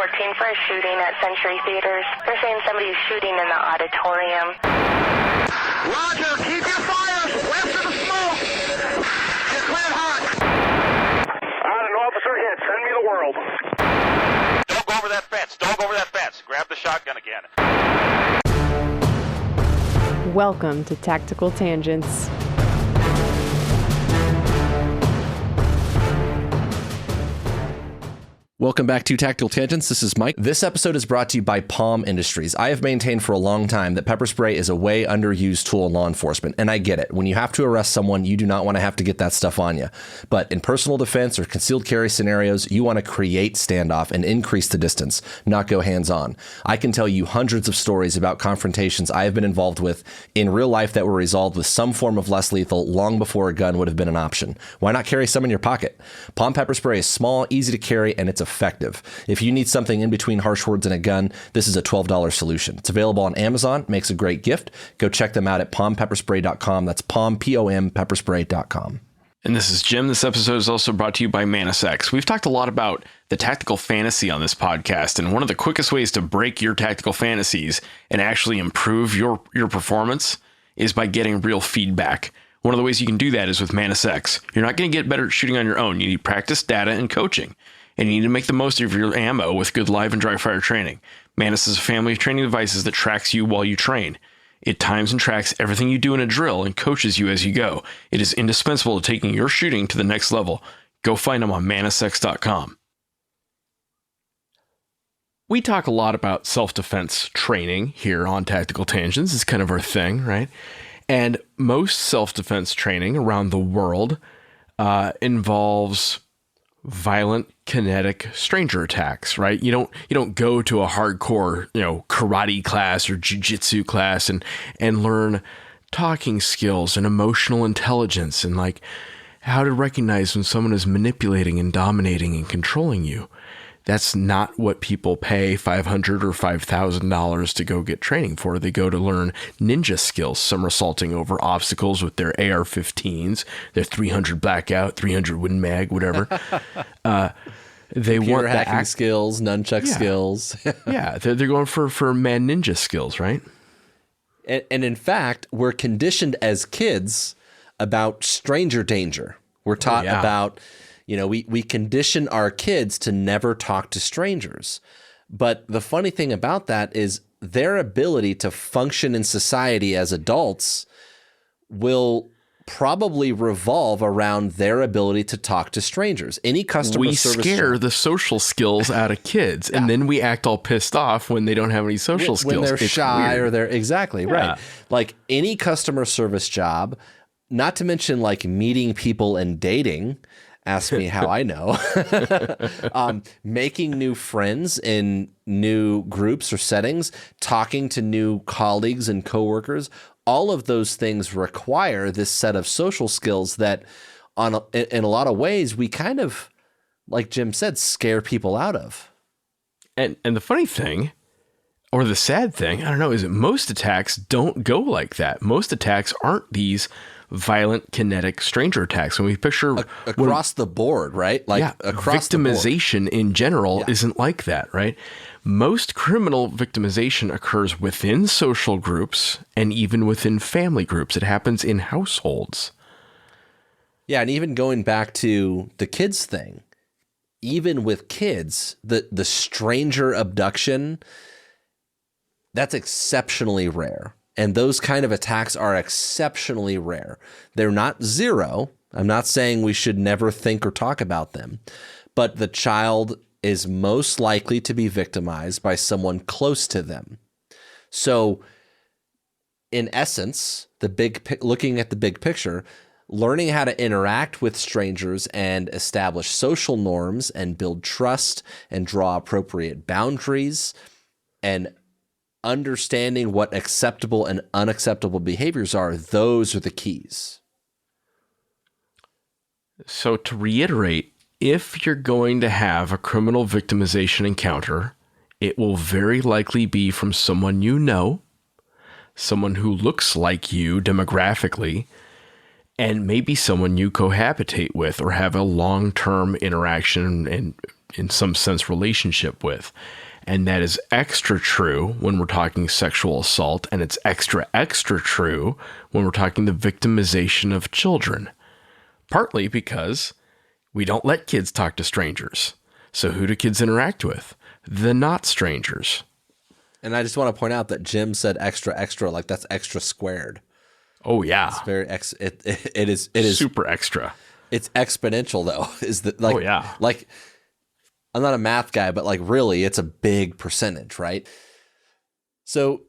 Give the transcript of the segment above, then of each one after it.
14 for a shooting at Century Theaters. They're saying somebody's shooting in the auditorium. Roger, keep your fires west of the smoke. You're cleared hot. An officer hit. Send me the world. Don't go over that fence. Don't go over that fence. Grab the shotgun again. Welcome to Tactical Tangents. Welcome back to Tactical Tangents. This is Mike. This episode is brought to you by Palm Industries. I have maintained for a long time that pepper spray is a way underused tool in law enforcement, and I get it. When you have to arrest someone, you do not want to have to get that stuff on you. But in personal defense or concealed carry scenarios, you want to create standoff and increase the distance, not go hands-on. I can tell you hundreds of stories about confrontations I have been involved with in real life that were resolved with some form of less lethal long before a gun would have been an option. Why not carry some in your pocket? Palm pepper spray is small, easy to carry, and it's effective. If you need something in between harsh words and a gun, this is a $12 solution. It's available on Amazon, makes a great gift. Go check them out at palmpepperspray.com. That's palm, P-O-M, pepperspray.com. And this is Jim. This episode is also brought to you by pernicious. We've talked a lot about the tactical fantasy on this podcast, and one of the quickest ways to break your tactical fantasies and actually improve your performance is by getting real feedback. One of the ways you can do that is with pernicious. You're not going to get better at shooting on your own. You need practice, data, and coaching. And you need to make the most of your ammo with good live and dry fire training. Manus is a family of training devices that tracks you while you train. It times and tracks everything you do in a drill and coaches you as you go. It is indispensable to taking your shooting to the next level. Go find them on pernicious.com. We talk a lot about self-defense training here on Tactical Tangents. It's kind of our thing, right? And most self-defense training around the world involves violent kinetic stranger attacks, right? You don't go to a hardcore, karate class or jiu-jitsu class and learn talking skills and emotional intelligence and like how to recognize when someone is manipulating and dominating and controlling you. That's not what people pay $500 or $5,000 to go get training for. They go to learn ninja skills, somersaulting over obstacles with their AR-15s, their 300 blackout, 300 wooden mag, whatever. They want the hacking skills, nunchuck skills. Yeah, they're going for man ninja skills, right? And in fact, we're conditioned as kids about stranger danger. We're taught about... we condition our kids to never talk to strangers. But the funny thing about that is their ability to function in society as adults will probably revolve around their ability to talk to strangers. Any customer service... We scare the social skills out of kids, and then we act all pissed off when they don't have any social skills. When they're shy or they're... Exactly, right. Like any customer service job, not to mention like meeting people and dating... Ask me how I know. Making new friends in new groups or settings, talking to new colleagues and coworkers, all of those things require this set of social skills that in a lot of ways we kind of, like Jim said, scare people out of. And the funny thing, or the sad thing, I don't know, is that most attacks don't go like that. Most attacks aren't these violent kinetic stranger attacks. When we picture across the board, right? Like across victimization in general isn't like that, right? Most criminal victimization occurs within social groups and even within family groups. It happens in households. Yeah, and even going back to the kids thing, even with kids, the stranger abduction, that's exceptionally rare. And those kind of attacks are exceptionally rare. They're not zero. I'm not saying we should never think or talk about them, but the child is most likely to be victimized by someone close to them. So in essence, looking at the big picture, learning how to interact with strangers and establish social norms and build trust and draw appropriate boundaries and understanding what acceptable and unacceptable behaviors are, those are the keys. So to reiterate, if you're going to have a criminal victimization encounter, it will very likely be from someone you know, someone who looks like you demographically, and maybe someone you cohabitate with or have a long-term interaction and in some sense, relationship with. And that is extra true when we're talking sexual assault, and it's extra true when we're talking the victimization of children. Partly because we don't let kids talk to strangers. So who do kids interact with? The not strangers. And I just want to point out that Jim said extra, like that's extra squared. Oh yeah. It's very it is super extra. It's exponential though. Is that like, oh yeah. Like, I'm not a math guy, but like really it's a big percentage, right? So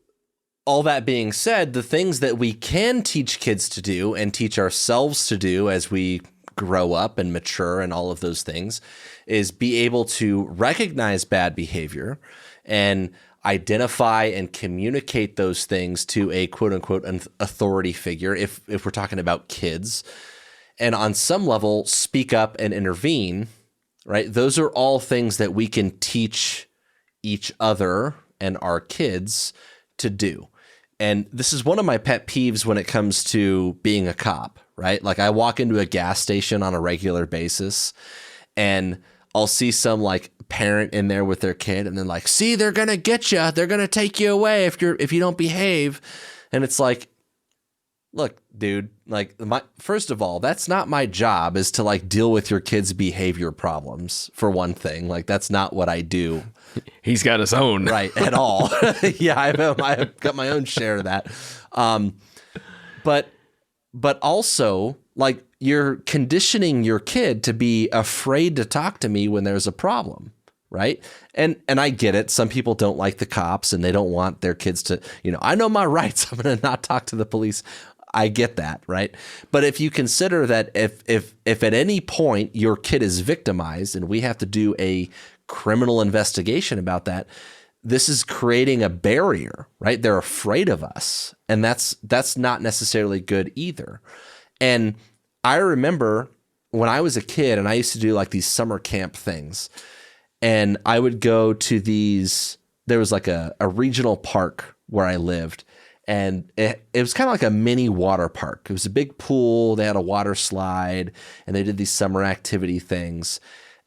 all that being said, the things that we can teach kids to do and teach ourselves to do as we grow up and mature and all of those things is be able to recognize bad behavior and identify and communicate those things to a quote unquote authority figure if we're talking about kids, and on some level speak up and intervene, right? Those are all things that we can teach each other and our kids to do. And this is one of my pet peeves when it comes to being a cop, right? Like I walk into a gas station on a regular basis and I'll see some like parent in there with their kid and then like, see, they're going to get you. They're going to take you away if you don't behave. And it's like, look, dude, like first of all, that's not my job is to like deal with your kids' behavior problems for one thing. Like that's not what I do. He's got his own. Right, at all. Yeah, I've got my own share of that. But also like you're conditioning your kid to be afraid to talk to me when there's a problem. Right. And I get it. Some people don't like the cops and they don't want their kids to, I know my rights. I'm going to not talk to the police. I get that. Right. But if you consider that if at any point your kid is victimized and we have to do a criminal investigation about that, this is creating a barrier, right? They're afraid of us. And that's not necessarily good either. And I remember when I was a kid and I used to do like these summer camp things. And I would go to there was like a regional park where I lived. And it was kind of like a mini water park. It was a big pool. They had a water slide and they did these summer activity things.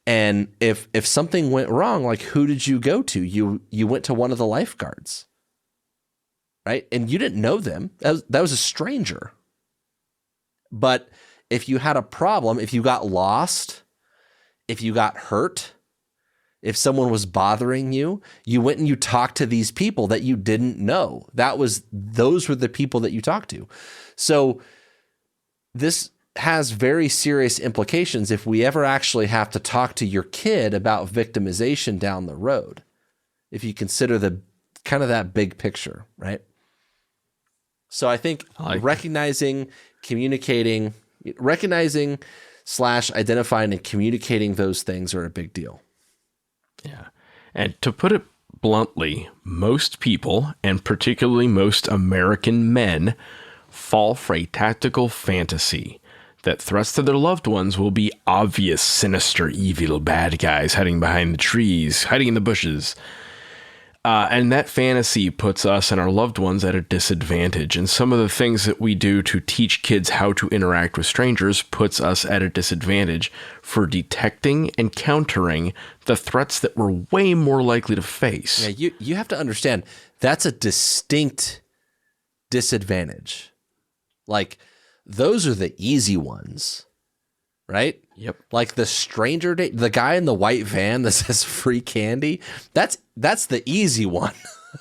And if something went wrong, like who did you go to? You went to one of the lifeguards, right? And you didn't know them. That was a stranger. But if you had a problem, if you got lost, if you got hurt, if someone was bothering you, you went and you talked to these people that you didn't know. Those were the people that you talked to. So this has very serious implications if we ever actually have to talk to your kid about victimization down the road. If you consider the kind of that big picture, right? So I think recognizing / identifying and communicating those things are a big deal. Yeah. And to put it bluntly, most people, and particularly most American men, fall for a tactical fantasy that threats to their loved ones will be obvious, sinister, evil, bad guys hiding behind the trees, hiding in the bushes. And that fantasy puts us and our loved ones at a disadvantage. And some of the things that we do to teach kids how to interact with strangers puts us at a disadvantage for detecting and countering the threats that we're way more likely to face. Yeah, you have to understand that's a distinct disadvantage. Like those are the easy ones, right? Yep. Like the stranger, the guy in the white van that says free candy, that's the easy one.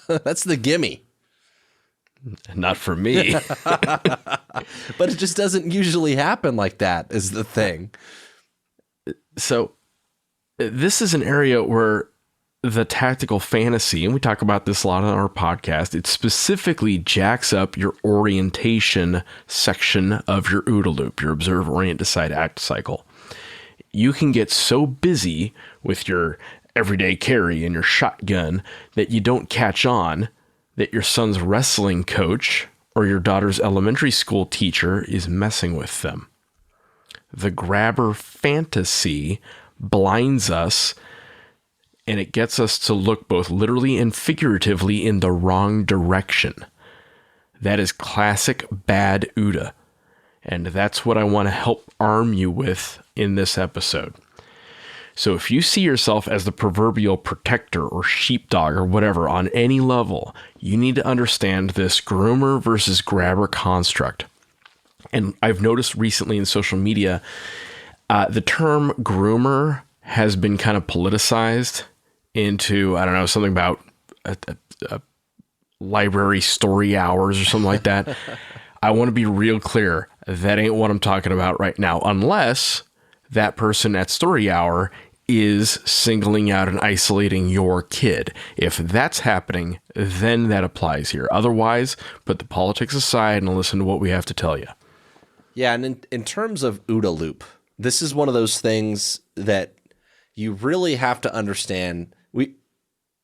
That's the gimme. Not for me. But it just doesn't usually happen like that is the thing. So this is an area where the tactical fantasy, and we talk about this a lot on our podcast, it specifically jacks up your orientation section of your OODA loop, your observe, orient, decide, act cycle. You can get so busy with your everyday carry and your shotgun that you don't catch on that your son's wrestling coach or your daughter's elementary school teacher is messing with them. The grabber fantasy blinds us, and it gets us to look both literally and figuratively in the wrong direction. That is classic bad OODA. And that's what I want to help arm you with in this episode. So if you see yourself as the proverbial protector or sheepdog or whatever on any level, you need to understand this groomer versus grabber construct. And I've noticed recently in social media, the term groomer has been kind of politicized into, I don't know, something about a library story hours or something like that. I want to be real clear. That ain't what I'm talking about right now, unless that person at story hour is singling out and isolating your kid. If that's happening, then that applies here. Otherwise, put the politics aside and listen to what we have to tell you. Yeah, and in terms of OODA loop, this is one of those things that you really have to understand.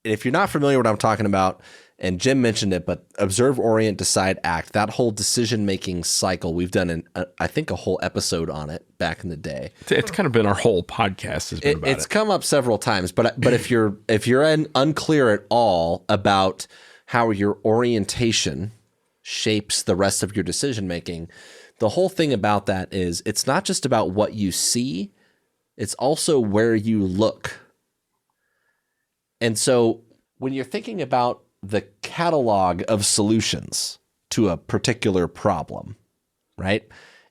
If you're not familiar with what I'm talking about, and Jim mentioned it, but observe, orient, decide, act, that whole decision-making cycle, we've done, I think, a whole episode on it back in the day. It's kind of been our whole podcast has been about it. It's come up several times, but if you're unclear at all about how your orientation shapes the rest of your decision-making, the whole thing about that is it's not just about what you see, it's also where you look. And so when you're thinking about the catalog of solutions to a particular problem, right?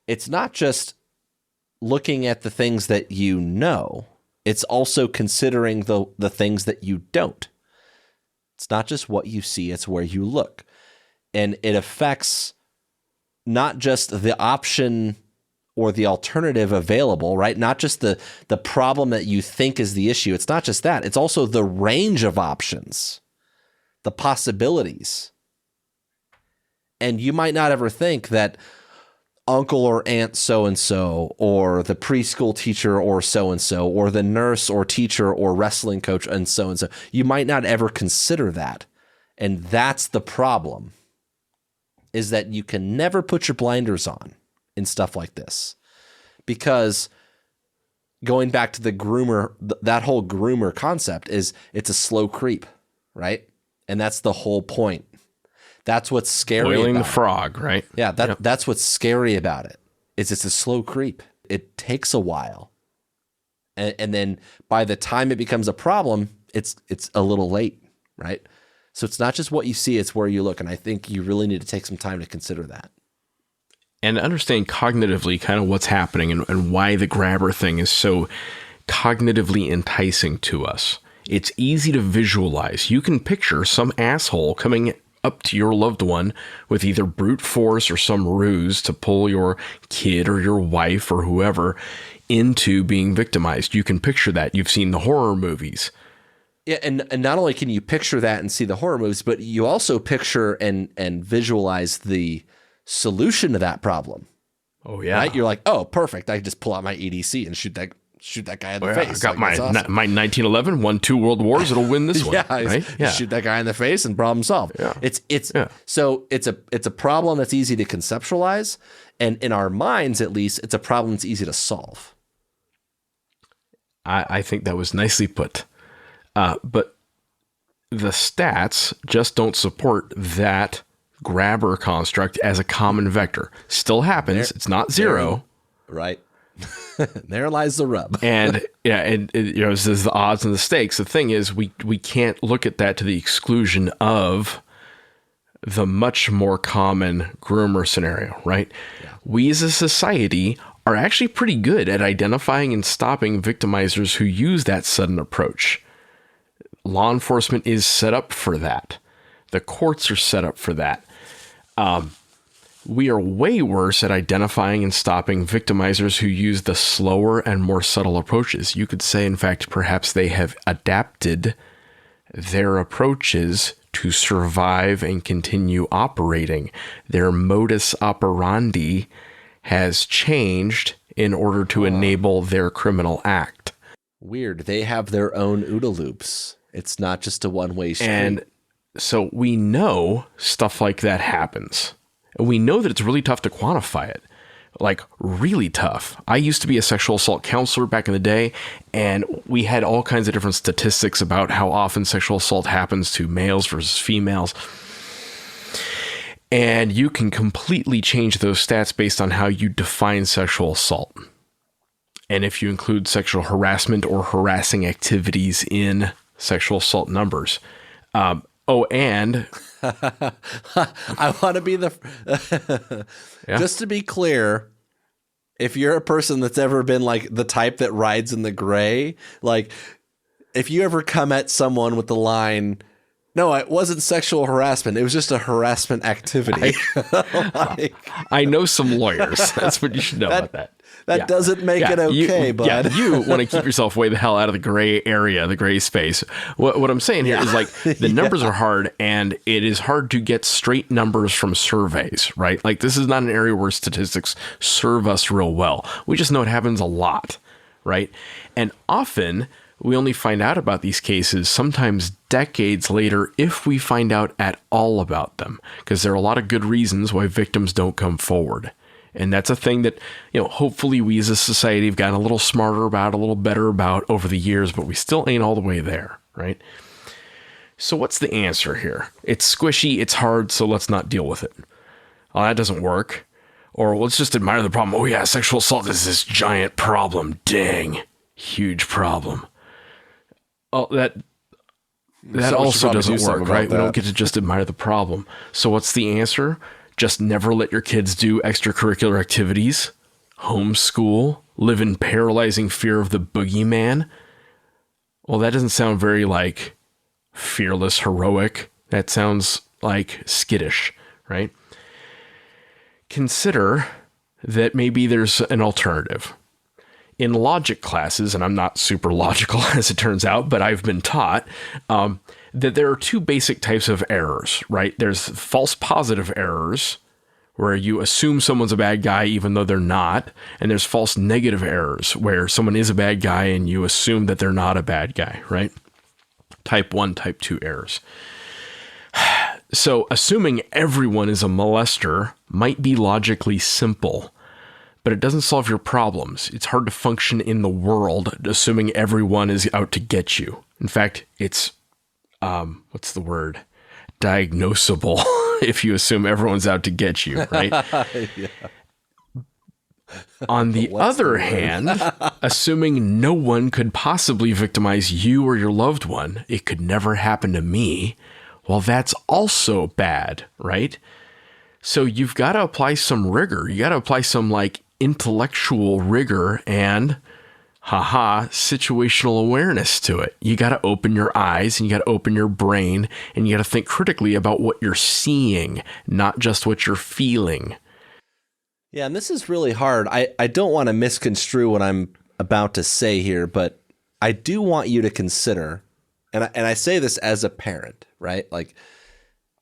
It's not just looking at the things that you know, it's also considering the things that you don't. It's not just what you see, it's where you look. And it affects not just the option or the alternative available, right? Not just the problem that you think is the issue. It's not just that. It's also the range of options, the possibilities. And you might not ever think that uncle or aunt so-and-so, or the preschool teacher or so-and-so, or the nurse or teacher or wrestling coach and so-and-so. You might not ever consider that. And that's the problem, is that you can never put your blinders on in stuff like this. Because going back to the groomer, that whole groomer concept is it's a slow creep, right? And that's the whole point. That's what's scary Boiling about the frog, right? Yeah, that's what's scary about it, is it's a slow creep. It takes a while. And then by the time it becomes a problem, it's a little late, right? So it's not just what you see, it's where you look. And I think you really need to take some time to consider that. And understand cognitively kind of what's happening and why the grabber thing is so cognitively enticing to us. It's easy to visualize. You can picture some asshole coming up to your loved one with either brute force or some ruse to pull your kid or your wife or whoever into being victimized. You can picture that. You've seen the horror movies. Yeah, and not only can you picture that and see the horror movies, but you also picture and visualize the solution to that problem. Oh yeah, right? You're like, oh, perfect. I can just pull out my EDC and shoot that guy in the face. I got my 1911 won 2 world wars. It'll win this one. Right? Shoot that guy in the face and problem solved. Yeah. So it's a problem that's easy to conceptualize, and in our minds, at least, it's a problem that's easy to solve. I think that was nicely put. But the stats just don't support that grabber construct as a common vector. Still happens. It's not zero. Right. There lies the rub. And this is the odds and the stakes. The thing is, we can't look at that to the exclusion of the much more common groomer scenario, right? Yeah. We as a society are actually pretty good at identifying and stopping victimizers who use that sudden approach. Law enforcement is set up for that. The courts are set up for that. We are way worse at identifying and stopping victimizers who use the slower and more subtle approaches. You could say, in fact, perhaps they have adapted their approaches to survive and continue operating. Their modus operandi has changed in order to enable their criminal act. Weird. They have their own OODA loops. It's not just a one-way street. And so we know stuff like that happens. And we know that it's really tough to quantify it. Like, really tough. I used to be a sexual assault counselor back in the day, and we had all kinds of different statistics about how often sexual assault happens to males versus females. And you can completely change those stats based on how you define sexual assault. And if you include sexual harassment or harassing activities in sexual assault numbers. And I want to be the just to be clear, if you're a person that's ever been like the type that rides in the gray, like if you ever come at someone with the line, no, it wasn't sexual harassment, it was just a harassment activity. I know some lawyers. That's what you should know about that. That doesn't make it okay, bud. You want to keep yourself way the hell out of the gray area, the gray space. What I'm saying here is like the numbers are hard, and it is hard to get straight numbers from surveys, right? Like this is not an area where statistics serve us real well. We just know it happens a lot, right? And often we only find out about these cases sometimes decades later, if we find out at all about them, because there are a lot of good reasons why victims don't come forward. And that's a thing that, hopefully we as a society have gotten a little smarter about, a little better about over the years, but we still ain't all the way there, right? So what's the answer here? It's squishy, it's hard, so let's not deal with it. Oh, that doesn't work. Or let's just admire the problem. Oh yeah, sexual assault is this giant problem. Dang, huge problem. Oh, that also doesn't work, right? We don't get to just admire the problem. So what's the answer? Just never let your kids do extracurricular activities, homeschool, live in paralyzing fear of the boogeyman. Well, that doesn't sound very like fearless, heroic. That sounds like skittish, right? Consider that maybe there's an alternative. In logic classes, and I'm not super logical as it turns out, but I've been taught that there are two basic types of errors, right? There's false positive errors, where you assume someone's a bad guy even though they're not. And there's false negative errors, where someone is a bad guy and you assume that they're not a bad guy, right? Type 1, type 2 errors. So assuming everyone is a molester might be logically simple, but it doesn't solve your problems. It's hard to function in the world assuming everyone is out to get you. In fact, it's, what's the word? Diagnosable if you assume everyone's out to get you, right? Yeah. On the other hand, assuming no one could possibly victimize you or your loved one, it could never happen to me, well, that's also bad, right? So you've got to apply some rigor. You got to apply some like intellectual rigor and situational awareness to it. You got to open your eyes and you got to open your brain and you got to think critically about what you're seeing, not just what you're feeling. Yeah, and this is really hard. I don't want to misconstrue what I'm about to say here, but I do want you to consider, and I say this as a parent, right? Like,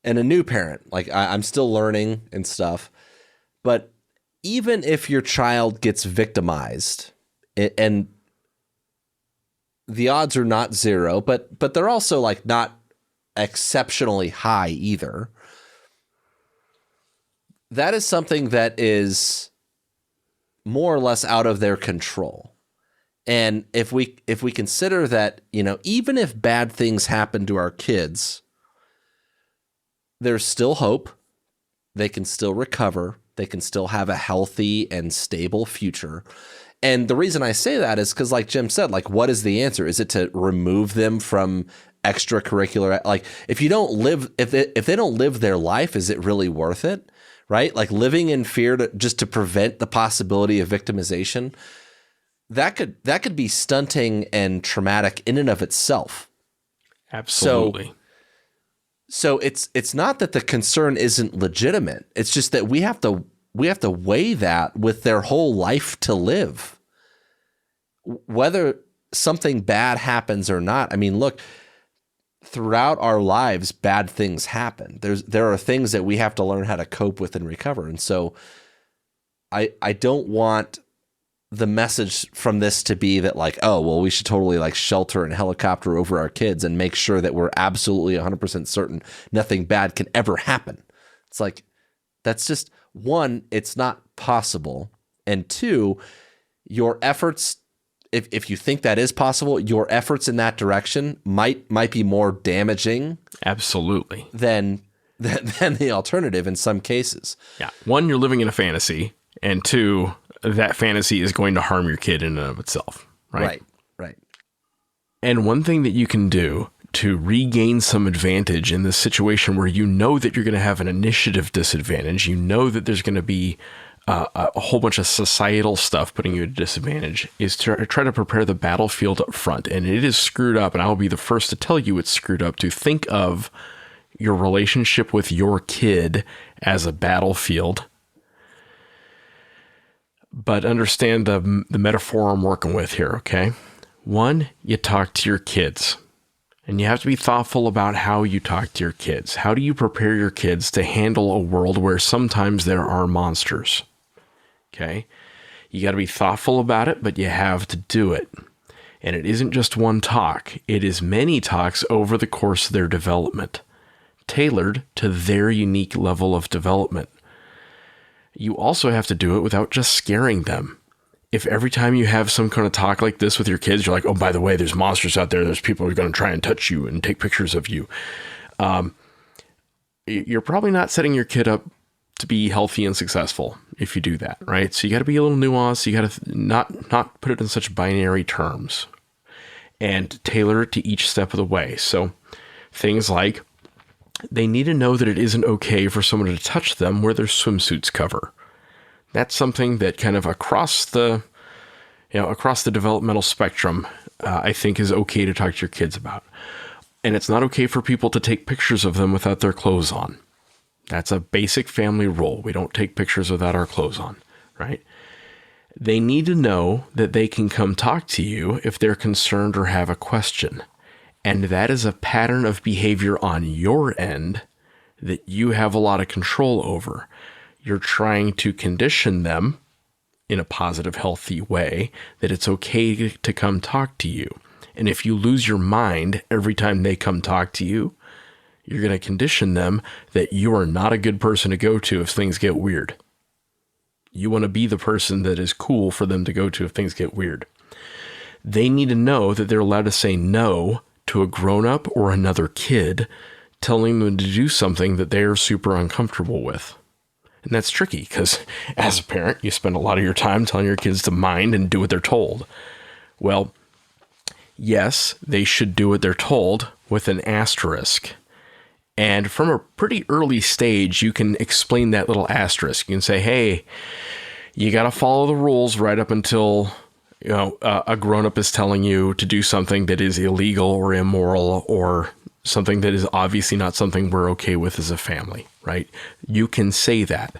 and a new parent, like I'm still learning and stuff, but even if your child gets victimized, and the odds are not zero, but they're also like not exceptionally high either. That is something that is more or less out of their control. And if we consider that, even if bad things happen to our kids, there's still hope. They can still recover. They can still have a healthy and stable future. And the reason I say that is because, like Jim said, like, what is the answer? Is it to remove them from extracurricular? Like, if they don't live their life, is it really worth it? Right? Like living in fear just to prevent the possibility of victimization, that could be stunting and traumatic in and of itself. Absolutely. So it's not that the concern isn't legitimate. It's just that we have to weigh that with their whole life to live. Whether something bad happens or not. I mean, look, throughout our lives, bad things happen. There are things that we have to learn how to cope with and recover. And so I don't want the message from this to be that like, oh, well, we should totally like shelter and helicopter over our kids and make sure that we're absolutely 100% certain nothing bad can ever happen. It's like, that's just one, it's not possible. And two, your efforts, if you think that is possible, your efforts in that direction might be more damaging. Absolutely. Than the alternative in some cases. Yeah. One, you're living in a fantasy. And two, that fantasy is going to harm your kid in and of itself, right? Right. And one thing that you can do to regain some advantage in this situation where you know that you're going to have an initiative disadvantage, you know that there's going to be a whole bunch of societal stuff putting you at a disadvantage, is to try to prepare the battlefield up front. And it is screwed up, and I'll be the first to tell you it's screwed up, to think of your relationship with your kid as a battlefield. But understand the metaphor I'm working with here, okay? One, you talk to your kids. And you have to be thoughtful about how you talk to your kids. How do you prepare your kids to handle a world where sometimes there are monsters? Okay? You got to be thoughtful about it, but you have to do it. And it isn't just one talk. It is many talks over the course of their development, tailored to their unique level of development. You also have to do it without just scaring them. If every time you have some kind of talk like this with your kids, you're like, oh, by the way, there's monsters out there. There's people who are going to try and touch you and take pictures of you. You're probably not setting your kid up to be healthy and successful if you do that, right? So you got to be a little nuanced. You got to not put it in such binary terms and tailor it to each step of the way. So things like they need to know that it isn't okay for someone to touch them where their swimsuits cover. That's something that kind of across the developmental spectrum, I think is okay to talk to your kids about. And it's not okay for people to take pictures of them without their clothes on. That's a basic family rule. We don't take pictures without our clothes on, right? They need to know that they can come talk to you if they're concerned or have a question. And that is a pattern of behavior on your end that you have a lot of control over. You're trying to condition them in a positive, healthy way that it's okay to come talk to you. And if you lose your mind every time they come talk to you, you're going to condition them that you are not a good person to go to if things get weird. You want to be the person that is cool for them to go to if things get weird. They need to know that they're allowed to say no to a grown-up or another kid telling them to do something that they're super uncomfortable with. And that's tricky because as a parent, you spend a lot of your time telling your kids to mind and do what they're told. Well, yes, they should do what they're told with an asterisk. And from a pretty early stage, you can explain that little asterisk. You can say, hey, you got to follow the rules right up until a grown-up is telling you to do something that is illegal or immoral or something that is obviously not something we're okay with as a family, right? You can say that.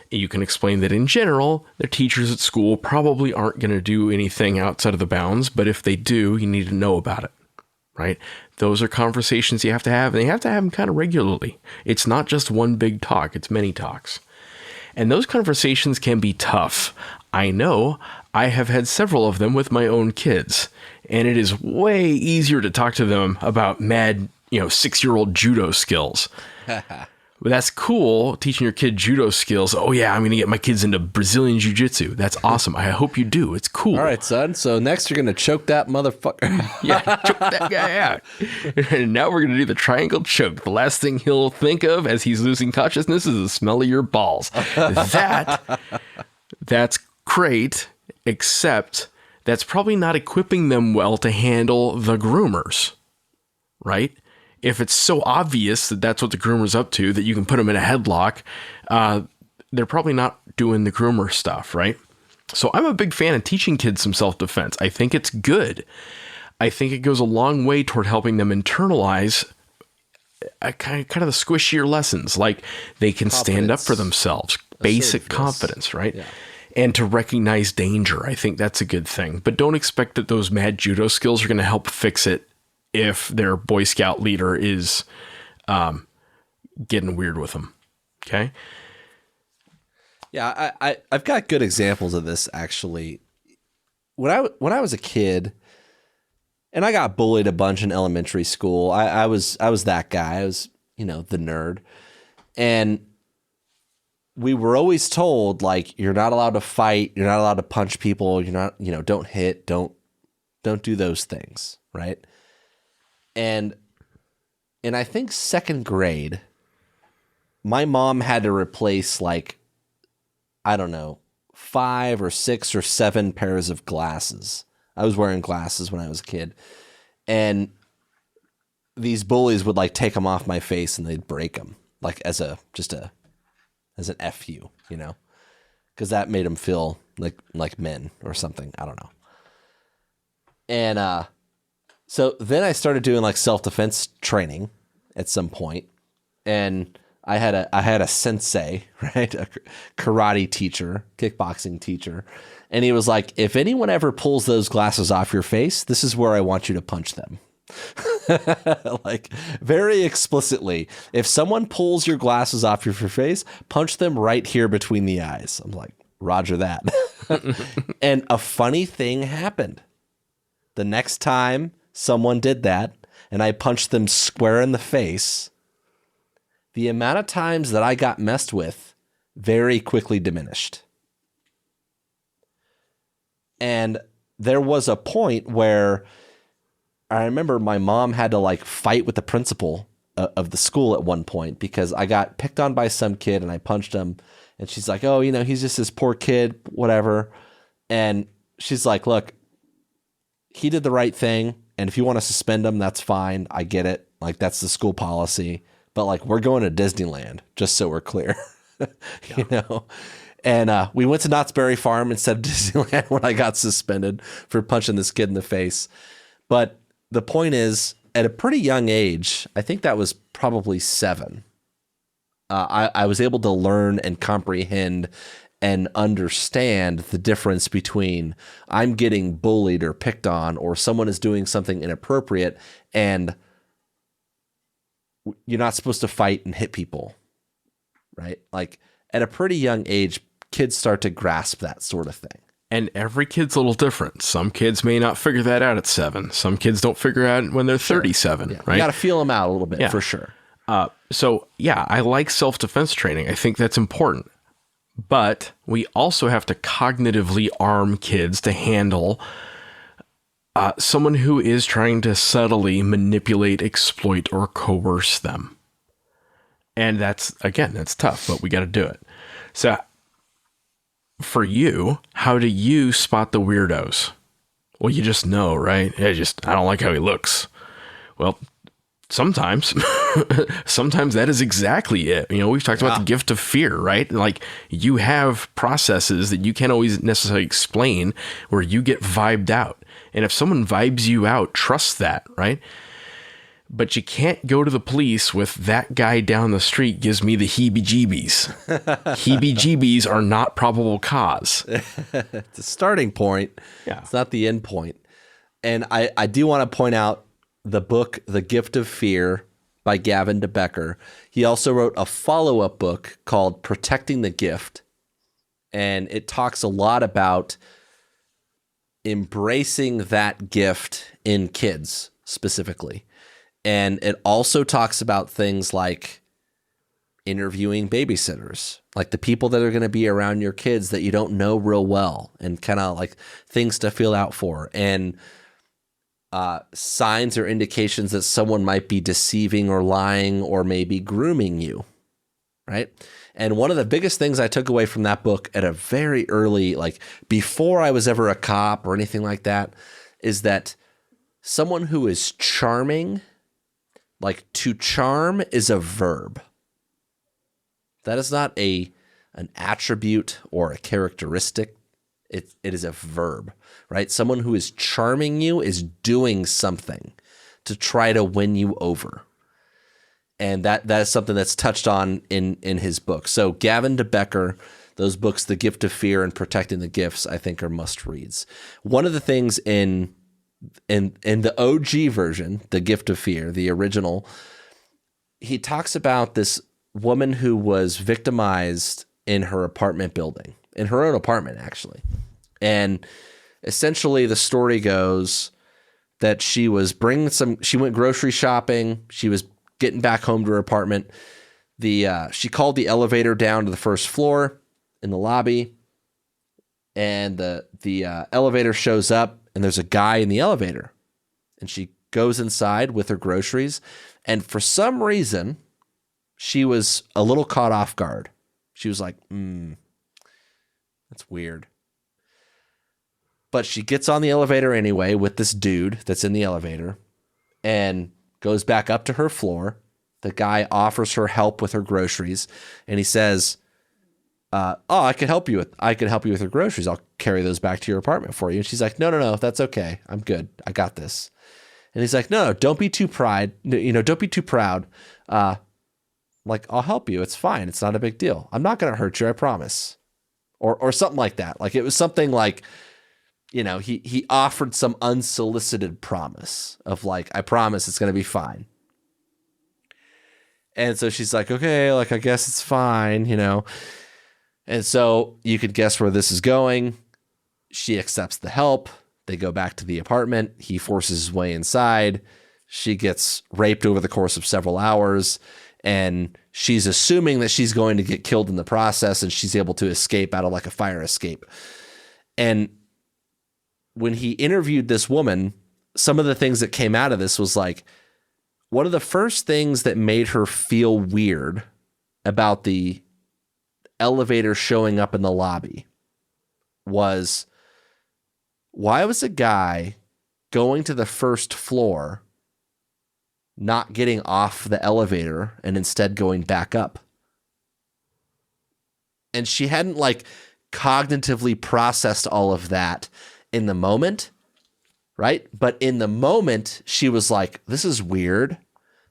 You can explain that in general, the teachers at school probably aren't going to do anything outside of the bounds, but if they do, you need to know about it, right? Those are conversations you have to have, and you have to have them kind of regularly. It's not just one big talk, it's many talks. And those conversations can be tough. I know I have had several of them with my own kids, and it is way easier to talk to them about mad 6-year-old judo skills. But that's cool, teaching your kid judo skills. Oh yeah, I'm going to get my kids into Brazilian jiu-jitsu. That's awesome. I hope you do. It's cool. All right, son. So next you're going to choke that motherfucker. Yeah, choke that guy out. And now we're going to do the triangle choke. The last thing he'll think of as he's losing consciousness is the smell of your balls. That's great, except that's probably not equipping them well to handle the groomers, right? If it's so obvious that that's what the groomer's up to, that you can put them in a headlock, they're probably not doing the groomer stuff, right? So I'm a big fan of teaching kids some self-defense. I think it's good. I think it goes a long way toward helping them internalize kind of the squishier lessons, like they can stand up for themselves, basic confidence, right? Yeah. And to recognize danger. I think that's a good thing. But don't expect that those mad judo skills are going to help fix it if their Boy Scout leader is getting weird with them. Okay? Yeah, I've got good examples of this, actually. When I was a kid, and I got bullied a bunch in elementary school, I was that guy. I was, the nerd. And we were always told, like, you're not allowed to fight, you're not allowed to punch people, you're not, don't hit, don't do those things, right? And in, I think, second grade, my mom had to replace, 5 5 or 6 or 7 pairs of glasses. I was wearing glasses when I was a kid. And these bullies would like take them off my face and they'd break them like as an FU, you know, because that made them feel like men or something. I don't know. And so then I started doing like self-defense training at some point, and I had a sensei, right, a karate teacher, kickboxing teacher, and he was like, if anyone ever pulls those glasses off your face, this is where I want you to punch them. Like very explicitly, if someone pulls your glasses off your face, punch them right here between the eyes. I'm like, Roger that. And a funny thing happened. The next time someone did that and I punched them square in the face, the amount of times that I got messed with very quickly diminished. And there was a point where I remember my mom had to like fight with the principal of the school at one point because I got picked on by some kid and I punched him, and she's like, oh, you know, he's just this poor kid, whatever. And she's like, look, he did the right thing. And if you want to suspend him, that's fine. I get it. Like, that's the school policy. But like, we're going to Disneyland, just so we're clear, you know? And we went to Knott's Berry Farm instead of Disneyland when I got suspended for punching this kid in the face. But the point is, at a pretty young age, I think that was probably 7, I was able to learn and comprehend and understand the difference between I'm getting bullied or picked on, or someone is doing something inappropriate, and you're not supposed to fight and hit people, right? Like, at a pretty young age, kids start to grasp that sort of thing. And every kid's a little different. Some kids may not figure that out at 7. Some kids don't figure it out when they're 37, Yeah. right? You got to feel them out a little bit, for sure. So, yeah, I like self-defense training. I think that's important. But we also have to cognitively arm kids to handle someone who is trying to subtly manipulate, exploit, or coerce them. And that's tough, but we got to do it. So for you, how do you spot the weirdos? Well, you just know, right? I don't like how he looks. Well, sometimes that is exactly it. You know, we've talked about the gift of fear, right? Like, you have processes that you can't always necessarily explain where you get vibed out. And if someone vibes you out, trust that, right? But you can't go to the police with that guy down the street gives me the heebie-jeebies. Heebie-jeebies are not probable cause. It's a starting point. Yeah. It's not the end point. And I do want to point out the book, The Gift of Fear by Gavin DeBecker. He also wrote a follow-up book called Protecting the Gift. And it talks a lot about embracing that gift in kids specifically. And it also talks about things like interviewing babysitters, like the people that are going to be around your kids that you don't know real well, and kind of like things to feel out for, and signs or indications that someone might be deceiving or lying or maybe grooming you, right? And one of the biggest things I took away from that book at a very early, like before I was ever a cop or anything like that, is that someone who is charming, like, to charm is a verb. That is not an attribute or a characteristic. It is a verb, right? Someone who is charming you is doing something to try to win you over. And that is something that's touched on in his book. So Gavin DeBecker, those books, The Gift of Fear and Protecting the Gifts, I think are must reads. One of the things in the OG version, The Gift of Fear, the original, he talks about this woman who was victimized in her apartment building, in her own apartment, actually. And essentially the story goes that she went grocery shopping. She was getting back home to her apartment. She called the elevator down to the first floor in the lobby, and the elevator shows up, and there's a guy in the elevator, and she goes inside with her groceries. And for some reason, she was a little caught off guard. She was like, That's weird. But she gets on the elevator anyway with this dude that's in the elevator and goes back up to her floor. The guy offers her help with her groceries, and he says, I could help you with your groceries. I'll carry those back to your apartment for you. And she's like, no, that's okay. I'm good. I got this. And he's like, no, don't be too proud. Don't be too proud. Like, I'll help you. It's fine. It's not a big deal. I'm not going to hurt you. I promise. Or something like that. Like, it was something like, he offered some unsolicited promise of like, I promise it's going to be fine. And so she's like, okay, like, I guess it's fine, And so you could guess where this is going. She accepts the help. They go back to the apartment. He forces his way inside. She gets raped over the course of several hours. And she's assuming that she's going to get killed in the process, and she's able to escape out of like a fire escape. And when he interviewed this woman, some of the things that came out of this was like, one of the first things that made her feel weird about the elevator showing up in the lobby was, why was a guy going to the first floor not getting off the elevator and instead going back up? And she hadn't like cognitively processed all of that in the moment, right? But in the moment, she was like, this is weird.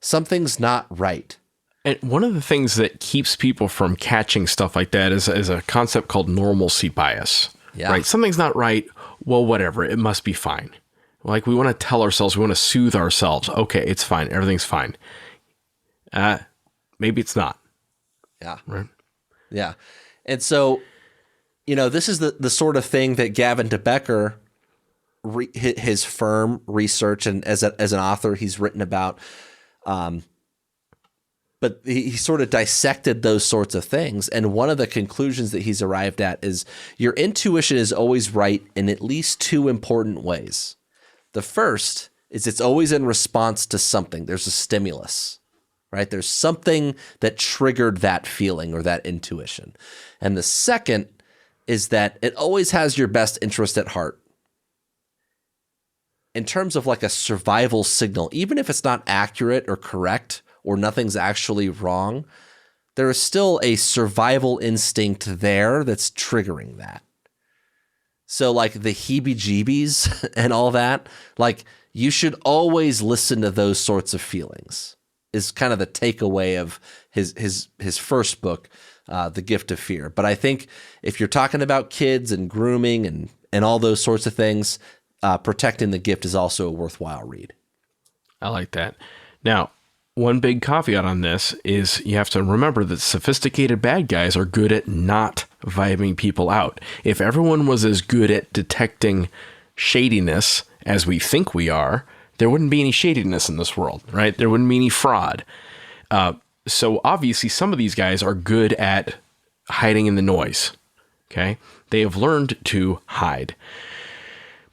Something's not right. And one of the things that keeps people from catching stuff like that is a concept called normalcy bias. Yeah. Right? Something's not right. Well, whatever. It must be fine. Like, we want to tell ourselves, we want to soothe ourselves. Okay, it's fine. Everything's fine. Maybe it's not. Yeah. Right? Yeah. And so, this is the sort of thing that Gavin DeBecker, his firm research, and as an author, he's written about. But he sort of dissected those sorts of things. And one of the conclusions that he's arrived at is your intuition is always right in at least two important ways. The first is it's always in response to something. There's a stimulus, right? There's something that triggered that feeling or that intuition. And the second is that it always has your best interest at heart. In terms of like a survival signal, even if it's not accurate or correct or nothing's actually wrong, there is still a survival instinct there that's triggering that. So like the heebie-jeebies and all that, like you should always listen to those sorts of feelings is kind of the takeaway of his first book, The Gift of Fear. But I think if you're talking about kids and grooming and all those sorts of things, Protecting the Gift is also a worthwhile read. I like that. Now, one big caveat on this is you have to remember that sophisticated bad guys are good at not vibing people out. If everyone was as good at detecting shadiness as we think we are, there wouldn't be any shadiness in this world, right? There wouldn't be any fraud. So obviously some of these guys are good at hiding in the noise, okay? They have learned to hide.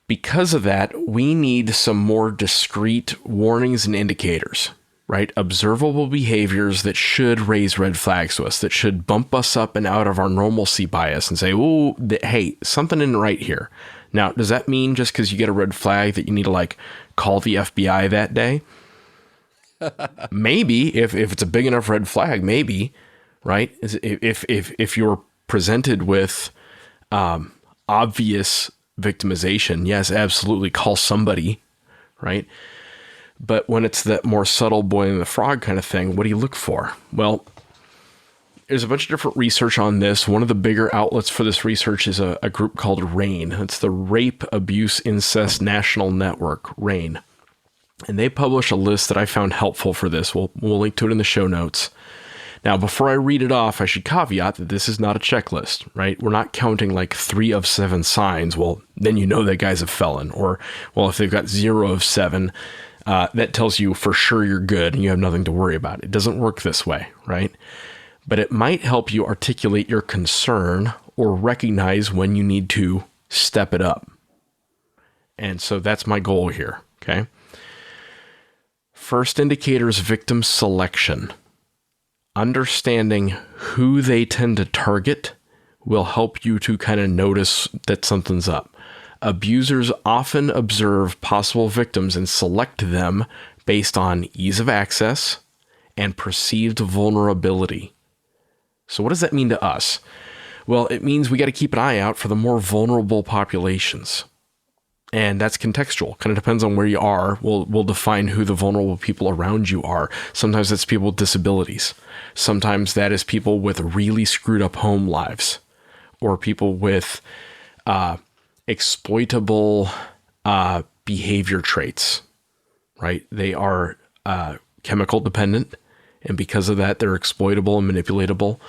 Because of that, we need some more discreet warnings and indicators, right? Observable behaviors that should raise red flags to us, that should bump us up and out of our normalcy bias and say, oh, hey, something isn't right here. Now, does that mean just because you get a red flag that you need to like call the FBI that day? Maybe, if it's a big enough red flag, maybe, right? If you're presented with obvious victimization, yes, absolutely call somebody, right? But when it's that more subtle boy and the frog kind of thing, what do you look for? Well, there's a bunch of different research on this. One of the bigger outlets for this research is a group called RAIN. It's the Rape, Abuse, Incest National Network, RAIN. And they publish a list that I found helpful for this. We'll link to it in the show notes. Now, before I read it off, I should caveat that this is not a checklist, right? We're not counting like 3 of 7 signs. Well, then you know that guy's a felon. Or, well, if they've got 0 of 7, that tells you for sure you're good and you have nothing to worry about. It doesn't work this way, right? But it might help you articulate your concern or recognize when you need to step it up. And so that's my goal here, okay? First indicator is victim selection. Understanding who they tend to target will help you to kind of notice that something's up. Abusers often observe possible victims and select them based on ease of access and perceived vulnerability. So what does that mean to us? Well, it means we got to keep an eye out for the more vulnerable populations. And that's contextual. Kind of depends on where you are. We'll define who the vulnerable people around you are. Sometimes that's people with disabilities. Sometimes that is people with really screwed up home lives, or people with exploitable behavior traits, right? They are chemical dependent, and because of that, they're exploitable and manipulatable.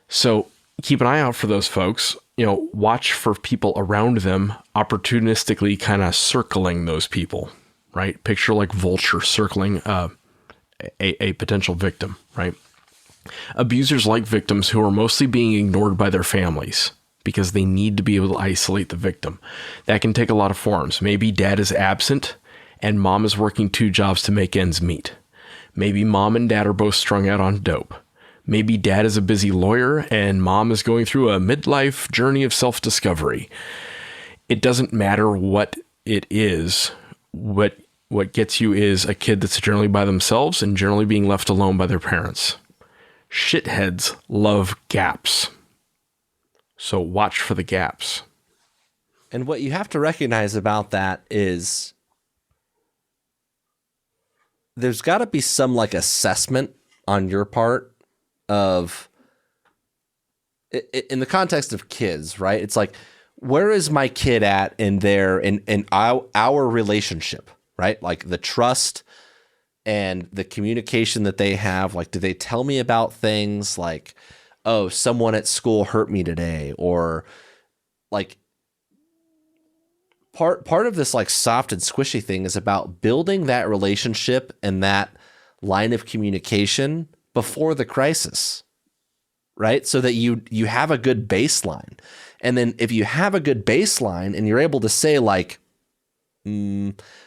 So keep an eye out for those folks. Watch for people around them opportunistically kind of circling those people, right? Picture like vulture circling a potential victim, right? Abusers like victims who are mostly being ignored by their families because they need to be able to isolate the victim. That can take a lot of forms. Maybe dad is absent and mom is working 2 jobs to make ends meet. Maybe mom and dad are both strung out on dope. Maybe dad is a busy lawyer and mom is going through a midlife journey of self-discovery. It doesn't matter what it is. What gets you is a kid that's generally by themselves and generally being left alone by their parents. Shitheads love gaps. So watch for the gaps. And what you have to recognize about that is there's got to be some like assessment on your part of, in the context of kids, right? It's like, where is my kid at in our relationship, right? Like the trust and the communication that they have. Like, do they tell me about things like, oh, someone at school hurt me today? Or like part of this like soft and squishy thing is about building that relationship and that line of communication before the crisis, right? So that you have a good baseline. And then if you have a good baseline and you're able to say like,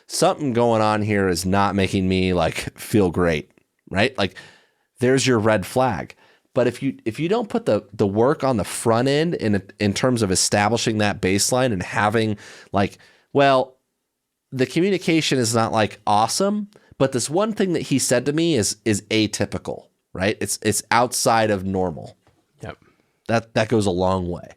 something going on here is not making me like feel great, right? Like there's your red flag. But if you don't put the work on the front end in terms of establishing that baseline and having like, well, the communication is not like awesome, but this one thing that he said to me is atypical, right? It's outside of normal. Yep. That goes a long way.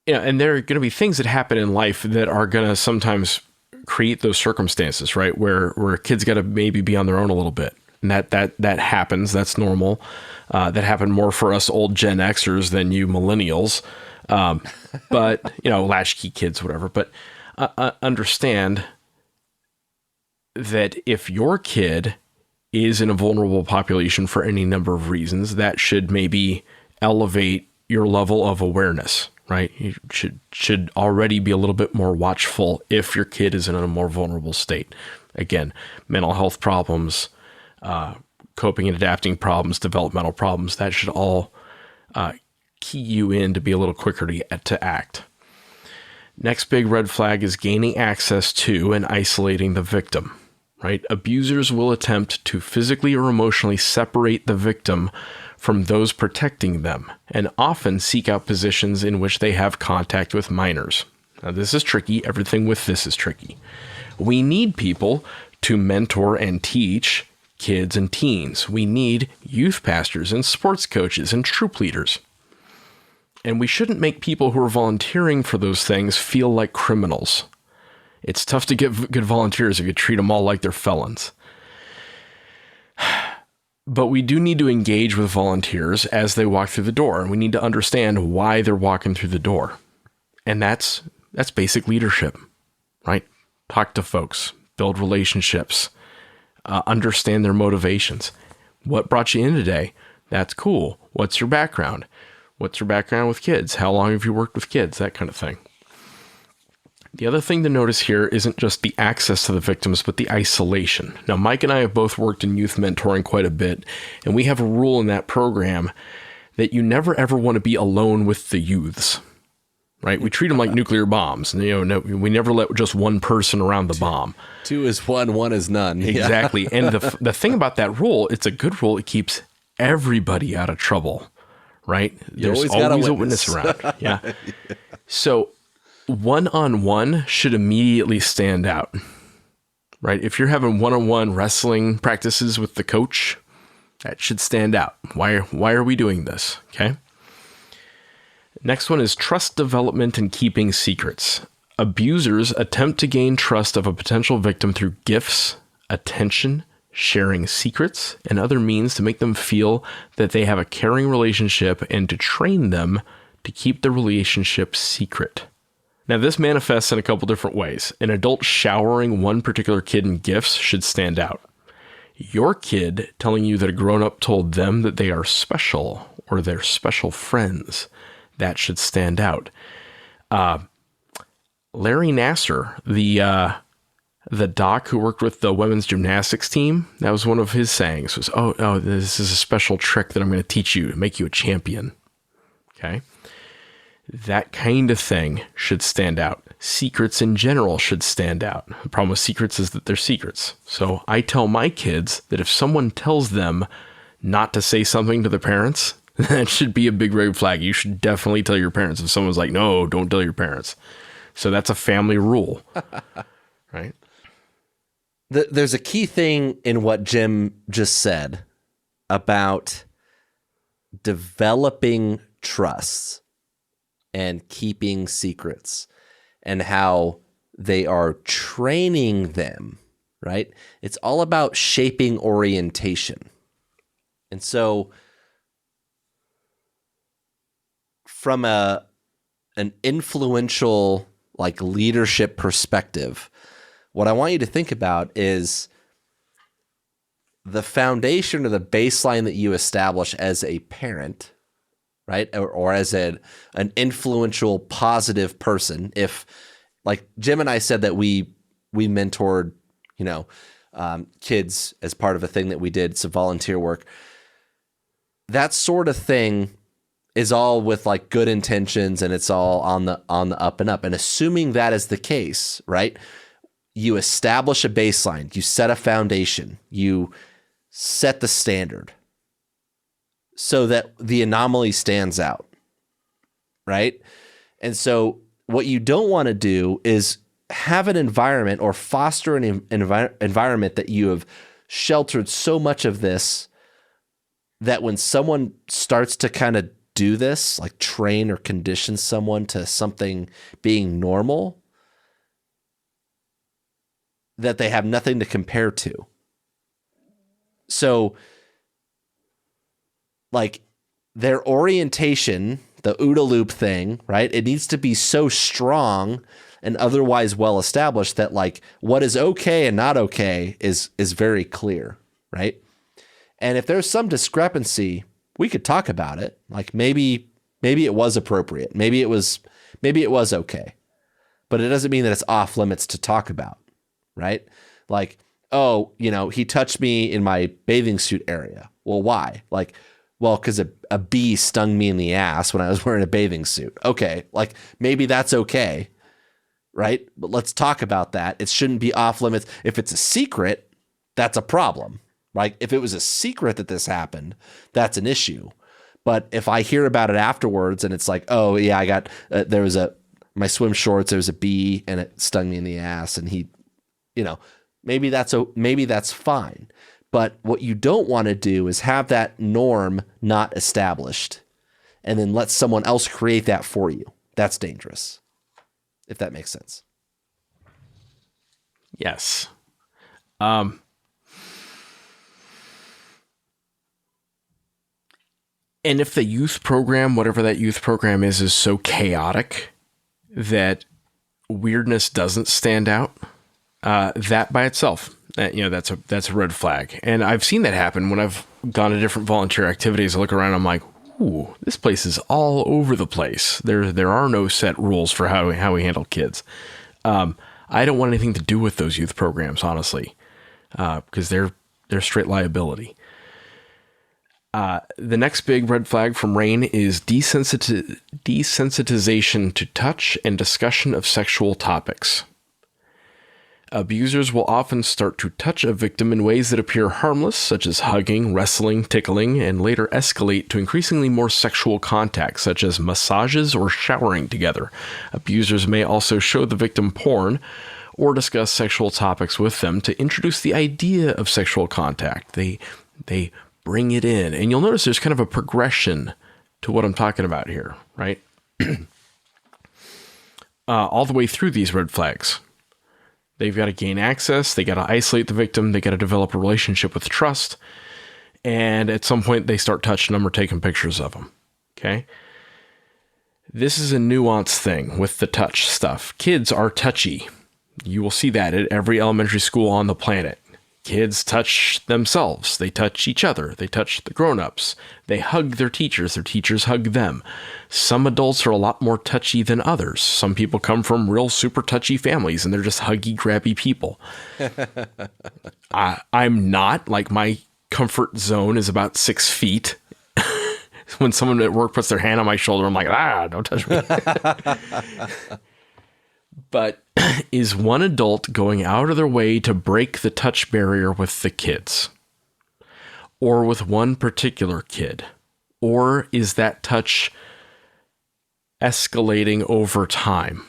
Yeah, and there are going to be things that happen in life that are going to sometimes create those circumstances, right? Where kids got to maybe be on their own a little bit. And that happens. That's normal. That happened more for us old Gen Xers than you millennials. But, latchkey kids, whatever. But understand that if your kid is in a vulnerable population for any number of reasons, that should maybe elevate your level of awareness, right? You should already be a little bit more watchful if your kid is in a more vulnerable state. Again, mental health problems, coping and adapting problems, developmental problems, that should all key you in to be a little quicker to act. Next big red flag is gaining access to and isolating the victim, right? Abusers will attempt to physically or emotionally separate the victim from those protecting them and often seek out positions in which they have contact with minors. Now, this is tricky. Everything with this is tricky. We need people to mentor and teach kids and teens. We need youth pastors and sports coaches and troop leaders. And we shouldn't make people who are volunteering for those things feel like criminals. It's tough to get good volunteers if you treat them all like they're felons. But we do need to engage with volunteers as they walk through the door, and we need to understand why they're walking through the door. And that's basic leadership, right? Talk to folks, build relationships, understand their motivations. What brought you in today? That's cool. What's your background? What's your background with kids? How long have you worked with kids? That kind of thing. The other thing to notice here isn't just the access to the victims, but the isolation. Now, Mike and I have both worked in youth mentoring quite a bit, and we have a rule in that program that you never ever want to be alone with the youths, right? We treat them like nuclear bombs. And, we never let just one person around the bomb. 2 is 1 is none. Exactly. Yeah. And the thing about that rule, it's a good rule. It keeps everybody out of trouble, right? You There's always a witness around. Yeah. So one-on-one should immediately stand out, right? If you're having one-on-one wrestling practices with the coach, that should stand out. Why are we doing this? Okay. Next one is trust development and keeping secrets. Abusers attempt to gain trust of a potential victim through gifts, attention, sharing secrets, and other means to make them feel that they have a caring relationship and to train them to keep the relationship secret. Now, this manifests in a couple different ways. An adult showering one particular kid in gifts should stand out. Your kid telling you that a grown-up told them that they are special or they're special friends, that should stand out. Larry Nasser, the doc who worked with the women's gymnastics team, that was one of his sayings was, oh, this is a special trick that I'm going to teach you to make you a champion. Okay. That kind of thing should stand out. Secrets in general should stand out. The problem with secrets is that they're secrets. So I tell my kids that if someone tells them not to say something to their parents, that should be a big red flag. You should definitely tell your parents. If someone's like, no, don't tell your parents. So that's a family rule, right? There's a key thing in what Jim just said about developing trusts and keeping secrets and how they are training them, right? It's all about shaping orientation. And so from an influential like leadership perspective, what I want you to think about is the foundation or the baseline that you establish as a parent, right? Or as an influential, positive person. If, like Jim and I said that we mentored, kids as part of a thing that we did, some volunteer work. That sort of thing is all with like good intentions and it's all on the up and up. And assuming that is the case, right? You establish a baseline, you set a foundation, you set the standard so that the anomaly stands out, right? And so what you don't want to do is have an environment or foster an environment that you have sheltered so much of this that when someone starts to kind of do this, like train or condition someone to something being normal, that they have nothing to compare to. So, like, their orientation, the OODA loop thing, right? It needs to be so strong and otherwise well established that like what is okay and not okay is very clear, right? And if there's some discrepancy, we could talk about it. Like maybe it was appropriate. Maybe it was okay. But it doesn't mean that it's off limits to talk about, right? Like, oh, he touched me in my bathing suit area. Well, why? Like, well, because a bee stung me in the ass when I was wearing a bathing suit. Okay, like maybe that's okay, right? But let's talk about that. It shouldn't be off limits. If it's a secret, that's a problem. Like if it was a secret that this happened, that's an issue. But if I hear about it afterwards and it's like, oh yeah, I got my swim shorts, there was a bee and it stung me in the ass, and he, maybe that's fine. But what you don't want to do is have that norm not established and then let someone else create that for you. That's dangerous, if that makes sense. Yes. And if the youth program, whatever that youth program is so chaotic that weirdness doesn't stand out, that by itself, that's a red flag. And I've seen that happen when I've gone to different volunteer activities. I look around, I'm like, ooh, this place is all over the place. There are no set rules for how we handle kids. I don't want anything to do with those youth programs, honestly, because they're straight liability. The next big red flag from Rain is desensitization to touch and discussion of sexual topics. Abusers will often start to touch a victim in ways that appear harmless, such as hugging, wrestling, tickling, and later escalate to increasingly more sexual contact, such as massages or showering together. Abusers may also show the victim porn or discuss sexual topics with them to introduce the idea of sexual contact. They bring it in. And you'll notice there's kind of a progression to what I'm talking about here, right? All the way through these red flags. They've got to gain access. They got to isolate the victim. They got to develop a relationship with trust. And at some point, they start touching them or taking pictures of them. Okay. This is a nuanced thing with the touch stuff. Kids are touchy. You will see that at every elementary school on the planet. Kids touch themselves. They touch each other. They touch the grown-ups. They hug their teachers. Their teachers hug them. Some adults are a lot more touchy than others. Some people come from real super touchy families and they're just huggy, grabby people. I'm not. Like, my comfort zone is about 6 feet. When someone at work puts their hand on my shoulder, I'm like, don't touch me. But is one adult going out of their way to break the touch barrier with the kids? Or with one particular kid? Or is that touch escalating over time?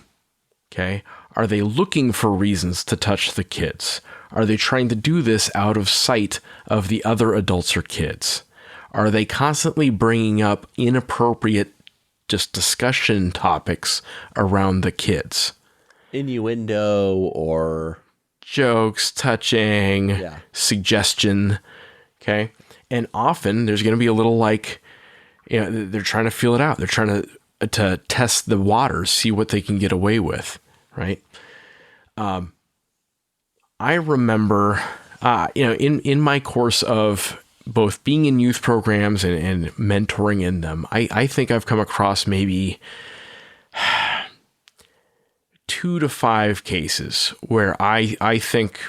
Okay. Are they looking for reasons to touch the kids? Are they trying to do this out of sight of the other adults or kids? Are they constantly bringing up inappropriate just discussion topics around the kids? Innuendo or jokes, touching, suggestion. Okay. And often there's going to be a little they're trying to feel it out. They're trying to test the waters, see what they can get away with. Right. I remember, in my course of both being in youth programs and mentoring in them, I think I've come across maybe 2 to 5 cases where I think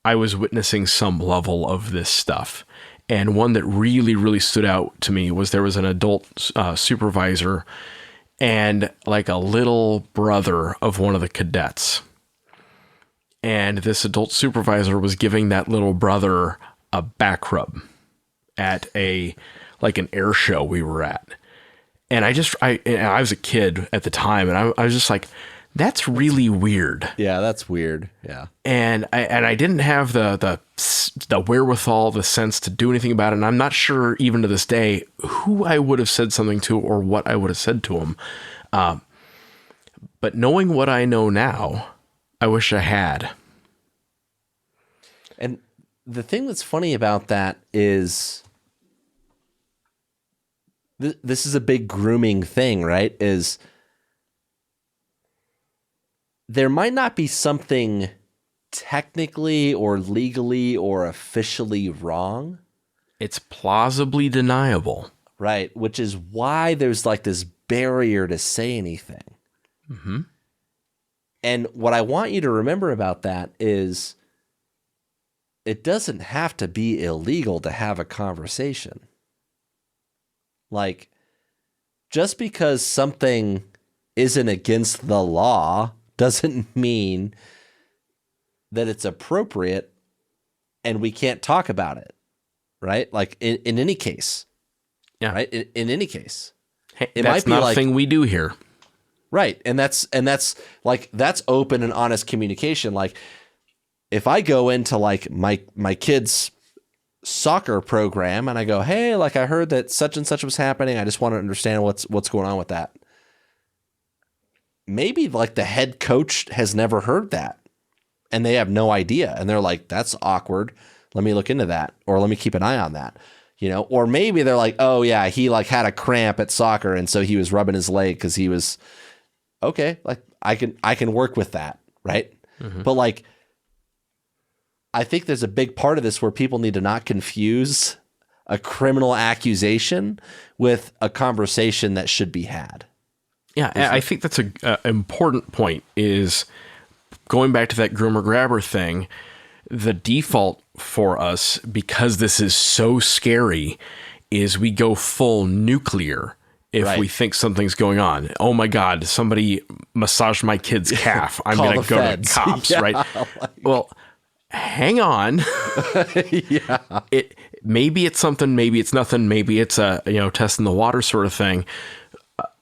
I was witnessing some level of this stuff. And one that really, really stood out to me was there was an adult supervisor and like a little brother of one of the cadets. And this adult supervisor was giving that little brother a back rub at an air show we were at. And I was a kid at the time, and I was just like, that's really weird. Yeah, that's weird. Yeah. And I didn't have the wherewithal, the sense to do anything about it. And I'm not sure even to this day who I would have said something to or what I would have said to him. But knowing what I know now, I wish I had. And the thing that's funny about that is this is a big grooming thing, right? Is there might not be something technically or legally or officially wrong. It's plausibly deniable. Right, which is why there's like this barrier to say anything. Mm-hmm. And what I want you to remember about that is it doesn't have to be illegal to have a conversation. Like, just because something isn't against the law doesn't mean that it's appropriate and we can't talk about it, right? Like in any case, right? In any case, hey, it might be not a thing we do here, right? And that's open and honest communication. Like if I go into like my kid's soccer program and I go, hey, like I heard that such and such was happening. I just want to understand what's going on with that. Maybe like the head coach has never heard that and they have no idea. And they're like, that's awkward. Let me look into that. Or let me keep an eye on that, or maybe they're like, oh yeah, he like had a cramp at soccer. And so he was rubbing his leg cause he was okay. Like I can work with that. Right. Mm-hmm. But like, I think there's a big part of this where people need to not confuse a criminal accusation with a conversation that should be had. Yeah, I think that's an important point is going back to that groomer grabber thing. The default for us, because this is so scary, is we go full nuclear if we think something's going on. Oh my God, somebody massaged my kid's calf. I'm going to go to the cops, right? Well, hang on. Maybe it's something, maybe it's nothing, maybe it's a, test in the water sort of thing.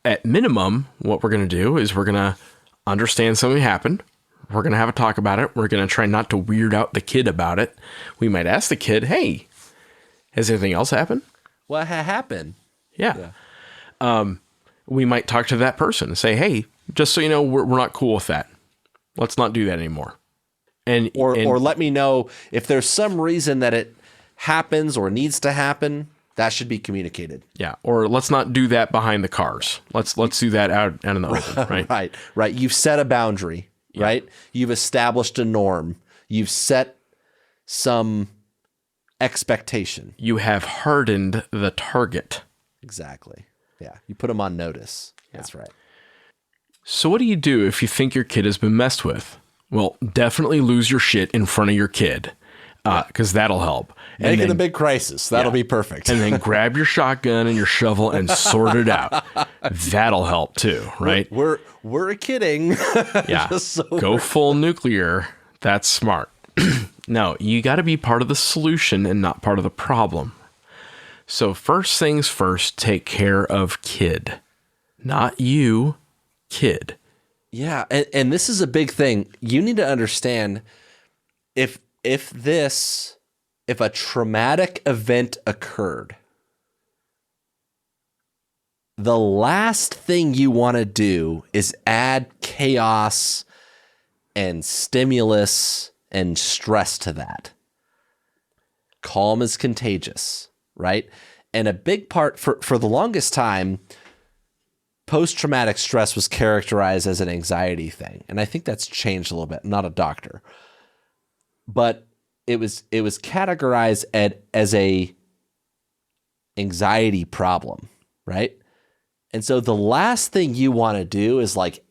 At minimum, what we're going to do is we're going to understand something happened. We're going to have a talk about it. We're going to try not to weird out the kid about it. We might ask the kid, hey, has anything else happened? What happened? Yeah. We might talk to that person and say, hey, just so you know, we're not cool with that. Let's not do that anymore. Or let me know if there's some reason that it happens or needs to happen. That should be communicated. Yeah. Or let's not do that behind the cars. Let's do that out in the open, right? Right. You've set a boundary, right? You've established a norm. You've set some expectation. You have hardened the target. Exactly. Yeah. You put them on notice. Yeah. That's right. So what do you do if you think your kid has been messed with? Well, definitely lose your shit in front of your kid, because that'll help. Make it a big crisis. That'll be perfect. And then grab your shotgun and your shovel and sort it out. That'll help too, right? We're kidding. Yeah. Go full nuclear. That's smart. No, you got to be part of the solution and not part of the problem. So first things first, take care of kid. Not you, kid. Yeah, and this is a big thing. You need to understand if a traumatic event occurred, the last thing you want to do is add chaos and stimulus and stress to that. Calm is contagious, right? And a big part for the longest time, post-traumatic stress was characterized as an anxiety thing. And I think that's changed a little bit. I'm not a doctor. But it was categorized as a anxiety problem, right? And so the last thing you want to do is like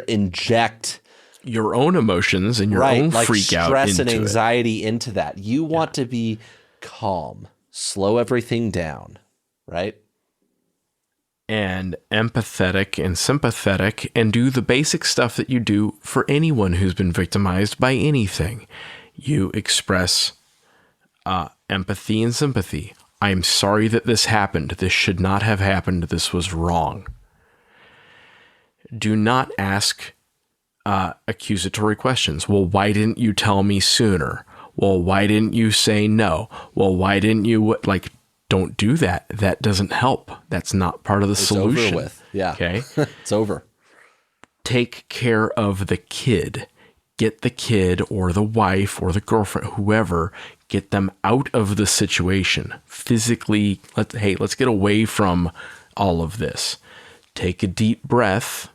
inject your own emotions and your own like freak out stress into and anxiety into that. You want to be calm, slow everything down, right? And empathetic and sympathetic, and do the basic stuff that you do for anyone who's been victimized by anything. You express empathy and sympathy. I'm sorry that this happened. This should not have happened. This was wrong. Do not ask accusatory questions. Well, why didn't you tell me sooner? Well, why didn't you say no? Well, why didn't you don't do that. That doesn't help. That's not part of the solution. It's over with. Yeah. Okay. It's over. Take care of the kid. Get the kid or the wife or the girlfriend, whoever, get them out of the situation. Physically, let's get away from all of this. Take a deep breath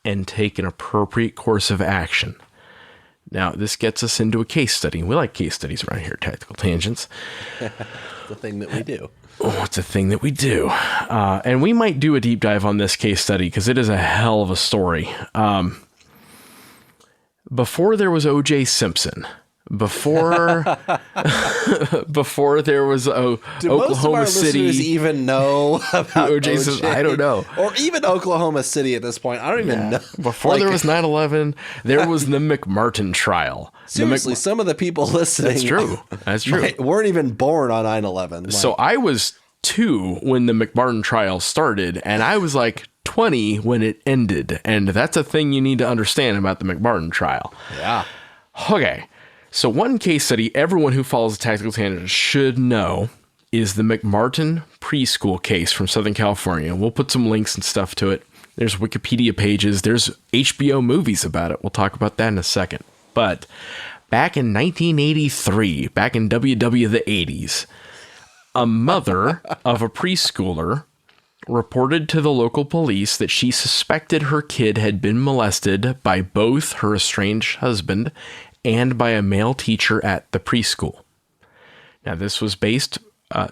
and take an appropriate course of action. Now, this gets us into a case study. We like case studies around here, Tactical Tangents. The thing that we do. Oh, it's a thing that we do. And we might do a deep dive on this case study because it is a hell of a story. Before there was O.J. Simpson, before there was Do Oklahoma most of our City, listeners even know about O.J. Simpson? I don't know. Or even Oklahoma City at this point. I don't even know. Before there was 9/11, there was the McMartin trial. Seriously, some of the people listening. That's true. That's true. Weren't even born on 9/11. So I was 2 when the McMartin trial started, and I was like 20 when it ended. And that's a thing you need to understand about the McMartin trial. Yeah. Okay. So one case study everyone who follows the Tactical Tangent should know is the McMartin preschool case from Southern California. We'll put some links and stuff to it. There's Wikipedia pages. There's HBO movies about it. We'll talk about that in a second. But back in 1983, back in WW the 80s, a mother of a preschooler reported to the local police that she suspected her kid had been molested by both her estranged husband and by a male teacher at the preschool. Now, this was based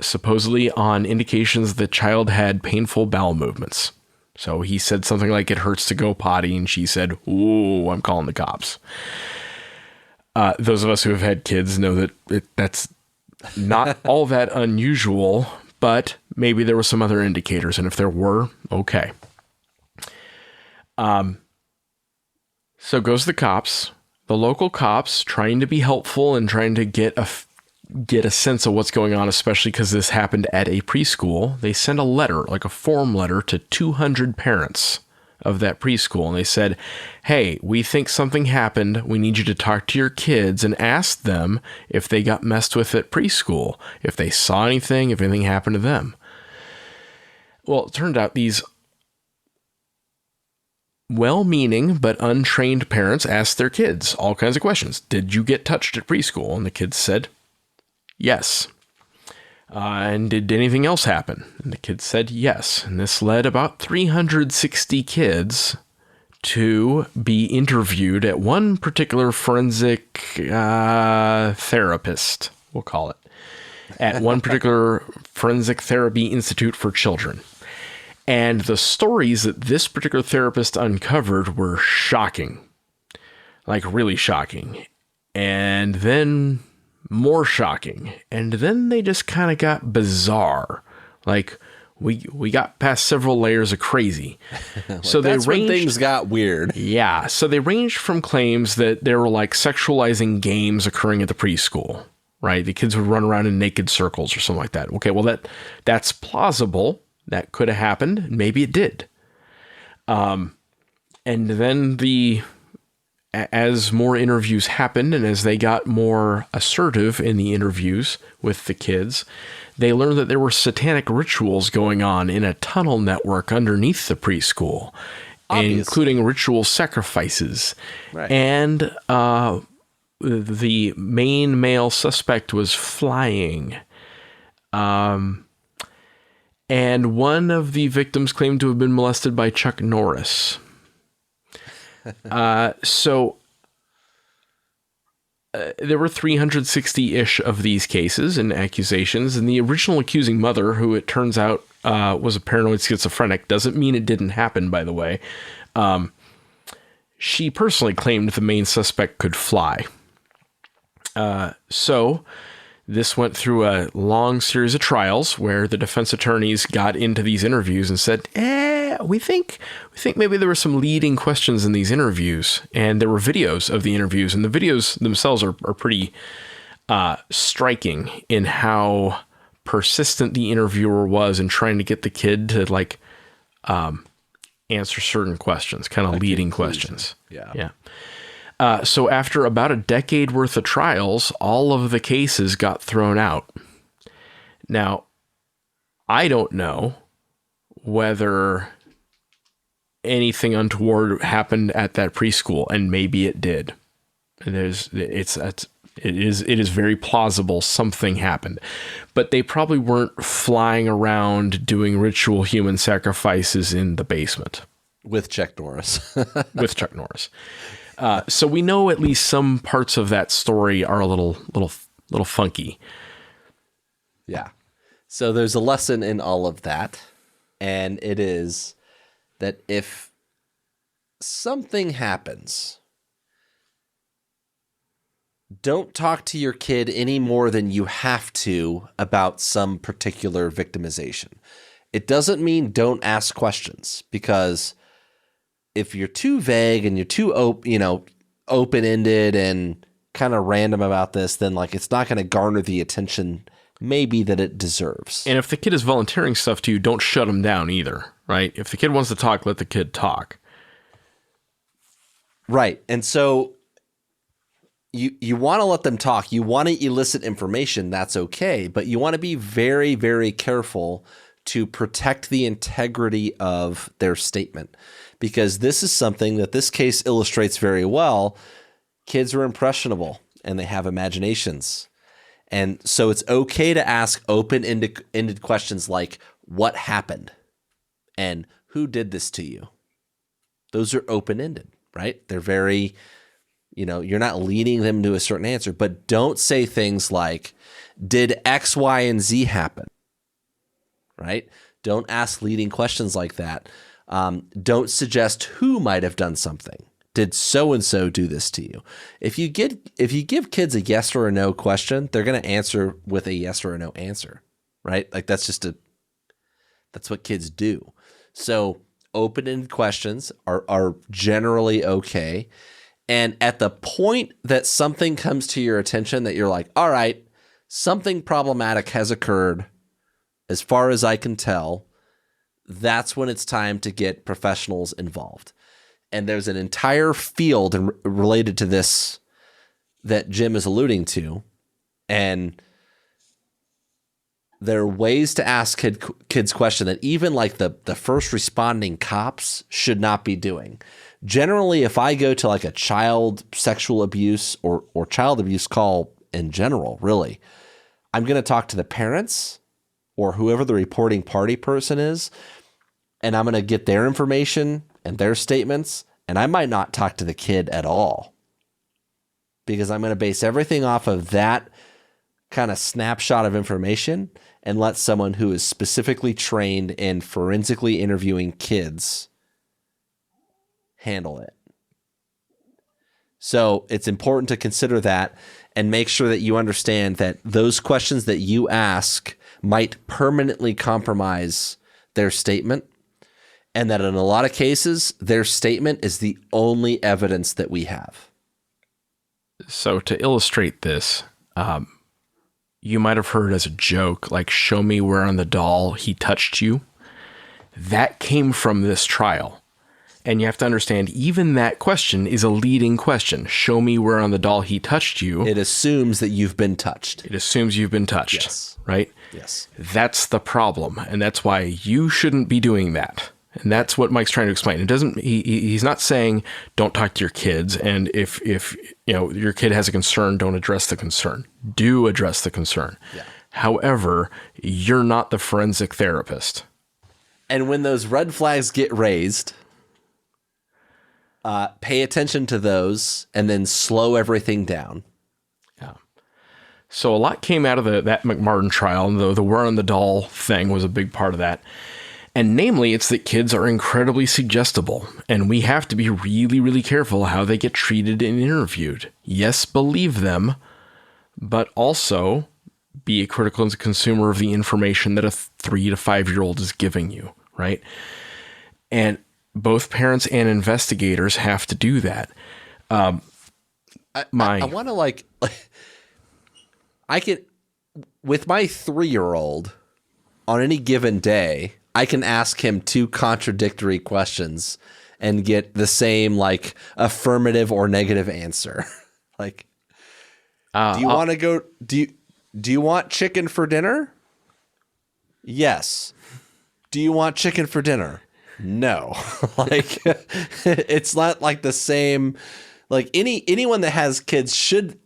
supposedly on indications the child had painful bowel movements. So he said something like, it hurts to go potty, and she said, ooh, I'm calling the cops. Those of us who have had kids know that that's not all that unusual, but maybe there were some other indicators. And if there were, okay. So goes the cops, the local cops, trying to be helpful and trying to get a sense of what's going on, especially because this happened at a preschool. They sent a letter, like a form letter, to 200 parents of that preschool. And they said, hey, we think something happened. We need you to talk to your kids and ask them if they got messed with at preschool, if they saw anything, if anything happened to them. Well, it turned out these well-meaning but untrained parents asked their kids all kinds of questions. Did you get touched at preschool? And the kids said, yes. And did anything else happen? And the kids said yes. And this led about 360 kids to be interviewed at one particular forensic therapist, we'll call it, at one particular forensic therapy institute for children. And the stories that this particular therapist uncovered were shocking, like really shocking. And then more shocking. And then they just kind of got bizarre. Like we got past several layers of crazy. Like so that's they ranged, when things got weird. Yeah. So they ranged from claims that there were like sexualizing games occurring at the preschool, right? The kids would run around in naked circles or something like that. Okay, well that's plausible. That could have happened. Maybe it did. And then as more interviews happened and as they got more assertive in the interviews with the kids, they learned that there were satanic rituals going on in a tunnel network underneath the preschool, including ritual sacrifices. Right. And the main male suspect was flying. And one of the victims claimed to have been molested by Chuck Norris. So there were 360-ish of these cases and accusations. And the original accusing mother, who it turns out was a paranoid schizophrenic, doesn't mean it didn't happen, by the way. She personally claimed the main suspect could fly. So this went through a long series of trials where the defense attorneys got into these interviews and said, we think maybe there were some leading questions in these interviews. And there were videos of the interviews, and the videos themselves are pretty striking in how persistent the interviewer was in trying to get the kid to answer certain questions, kind of leading questions. Yeah. So after about a decade worth of trials, all of the cases got thrown out. Now, I don't know whether anything untoward happened at that preschool, and maybe it did. And it is very plausible something happened, but they probably weren't flying around doing ritual human sacrifices in the basement With Chuck Norris. with Chuck Norris. So we know at least some parts of that story are a little funky. Yeah. So there's a lesson in all of that. And it is that if something happens, don't talk to your kid any more than you have to about some particular victimization. It doesn't mean don't ask questions, because if you're too vague and you're too open-ended and kind of random about this, then it's not going to garner the attention maybe that it deserves. And if the kid is volunteering stuff to you, don't shut them down either, right? If the kid wants to talk, let the kid talk. Right. And so you want to let them talk. You want to elicit information. That's okay. But you want to be very, very careful to protect the integrity of their statement, because this is something that this case illustrates very well. Kids are impressionable and they have imaginations. And so it's okay to ask open-ended questions like, what happened? And who did this to you? Those are open-ended, right? They're very, you're not leading them to a certain answer, but don't say things like, did X, Y, and Z happen? Right? Don't ask leading questions like that. Don't suggest who might have done something. Did so-and-so do this to you? If you give kids a yes or a no question, they're going to answer with a yes or a no answer, right? That's just That's what kids do. So open-ended questions are generally okay. And at the point that something comes to your attention that you're like, all right, something problematic has occurred, as far as I can tell, that's when it's time to get professionals involved. And there's an entire field related to this that Jim is alluding to. And there are ways to ask kids questions that even like the first responding cops should not be doing. Generally, if I go to like a child sexual abuse or child abuse call in general, really, I'm going to talk to the parents or whoever the reporting party person is, and I'm going to get their information and their statements, and I might not talk to the kid at all because I'm going to base everything off of that kind of snapshot of information and let someone who is specifically trained in forensically interviewing kids handle it. So it's important to consider that and make sure that you understand that those questions that you ask might permanently compromise their statement, and that in a lot of cases, their statement is the only evidence that we have. So to illustrate this, you might have heard as a joke, like, show me where on the doll he touched you. That came from this trial. And you have to understand, even that question is a leading question. Show me where on the doll he touched you. It assumes that you've been touched. It assumes you've been touched, yes. Right? Yes. That's the problem. And that's why you shouldn't be doing that. And that's what Mike's trying to explain. It doesn't. He's not saying don't talk to your kids. And if you know your kid has a concern, don't address the concern. Do address the concern. Yeah. However, you're not the forensic therapist. And when those red flags get raised, pay attention to those and then slow everything down. Yeah. So a lot came out of that McMartin trial, and the where on the doll thing was a big part of that. And namely, it's that kids are incredibly suggestible, and we have to be really, really careful how they get treated and interviewed. Yes, believe them, but also be a critical consumer of the information that a 3 to 5 year old is giving you, right? And both parents and investigators have to do that. I want to I can, with my 3-year-old on any given day, I can ask him 2 contradictory questions and get the same like affirmative or negative answer. Like, do you want to go? Do you want chicken for dinner? Yes. Do you want chicken for dinner? No. Like, it's not like the same. Like anyone that has kids should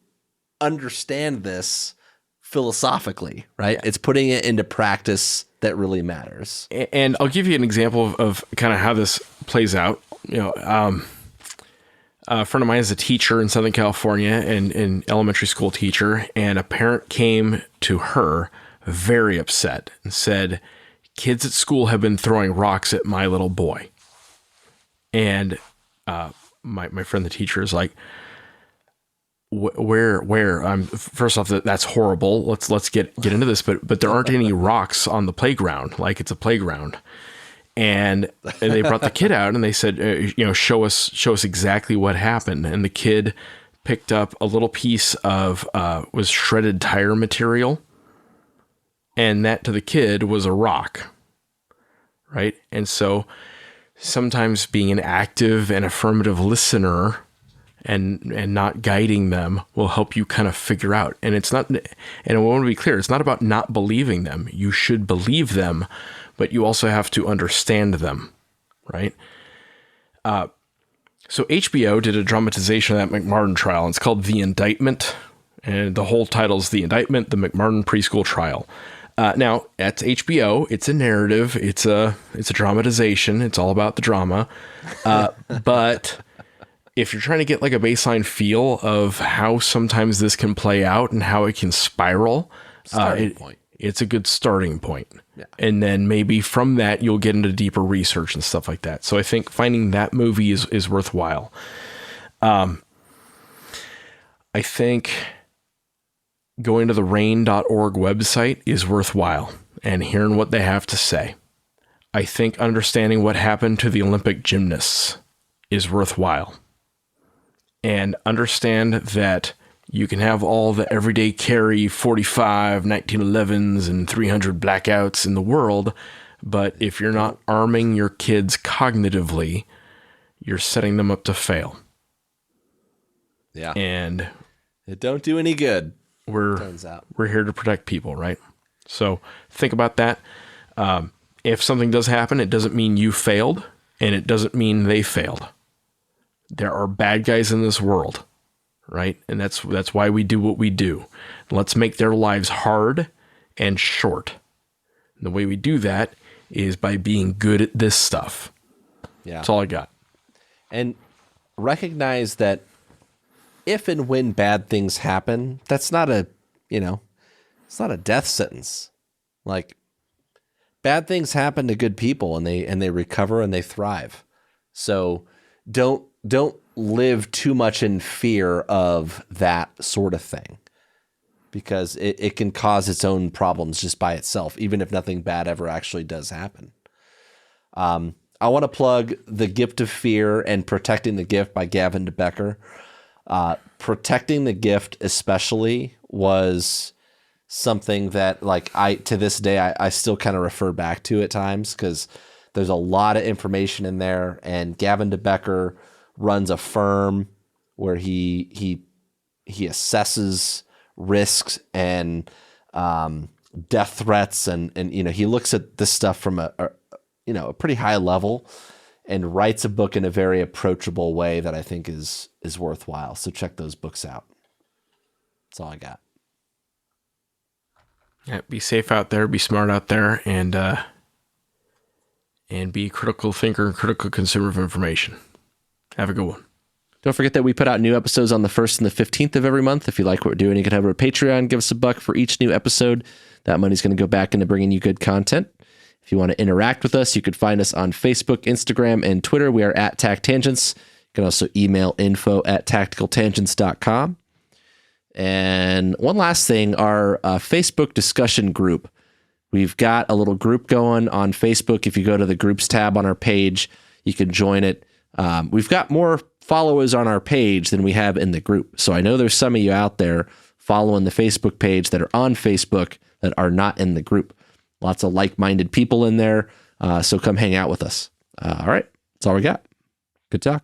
understand this philosophically, right? Yeah. It's putting it into practice that really matters. And I'll give you an example of kind of how this plays out. You know, a friend of mine is a teacher in Southern California, and an elementary school teacher, and a parent came to her very upset and said, kids at school have been throwing rocks at my little boy. And my friend, the teacher, is like, where? First off, that's horrible. Let's get into this, but there aren't any rocks on the playground. Like, it's a playground. And they brought the kid out and they said, show us exactly what happened. And the kid picked up a little piece of was shredded tire material, and that to the kid was a rock, right? And so sometimes being an active and affirmative listener and not guiding them will help you kind of figure out. And it's not, and I want to be clear, it's not about not believing them. You should believe them, but you also have to understand them, right? So HBO did a dramatization of that McMartin trial, and it's called The Indictment, and the whole title is The Indictment, the McMartin Preschool Trial. Now, that's HBO. It's a narrative. It's a dramatization. It's all about the drama. But if you're trying to get like a baseline feel of how sometimes this can play out and how it can spiral, it's a good starting point. Yeah. And then maybe from that, you'll get into deeper research and stuff like that. So I think finding that movie is worthwhile. I think going to the rain.org website is worthwhile and hearing what they have to say. I think understanding what happened to the Olympic gymnasts is worthwhile. And understand that you can have all the everyday carry 45, 1911s, and 300 blackouts in the world, but if you're not arming your kids cognitively, you're setting them up to fail. Yeah. And it don't do any good, turns out. We're here to protect people, right? So think about that. If something does happen, it doesn't mean you failed, and it doesn't mean they failed. There are bad guys in this world, right? And that's why we do what we do. Let's make their lives hard and short. And the way we do that is by being good at this stuff. Yeah. That's all I got. And recognize that if and when bad things happen, that's not a, it's not a death sentence. Like, bad things happen to good people, and they recover and they thrive. So don't live too much in fear of that sort of thing, because it can cause its own problems just by itself, even if nothing bad ever actually does happen. I want to plug The Gift of Fear and Protecting the Gift by Gavin de Becker. Protecting the Gift especially was something that, like, to this day, I still kind of refer back to at times, because there's a lot of information in there. And Gavin de Becker runs a firm where he assesses risks and death threats, and he looks at this stuff from a pretty high level, and writes a book in a very approachable way that I think is worthwhile. So check those books out. That's all I got. Yeah, be safe out there, be smart out there, and be a critical thinker and critical consumer of information. Have a good one. Don't forget that we put out new episodes on the 1st and the 15th of every month. If you like what we're doing, you can head over to Patreon, give us $1 for each new episode. That money's going to go back into bringing you good content. If you want to interact with us, you could find us on Facebook, Instagram, and Twitter. We are at TacTangents. You can also email info@tacticaltangents.com. And one last thing, our Facebook discussion group. We've got a little group going on Facebook. If you go to the groups tab on our page, you can join it. We've got more followers on our page than we have in the group. So I know there's some of you out there following the Facebook page that are on Facebook that are not in the group. Lots of like-minded people in there. So come hang out with us. All right. That's all we got. Good talk.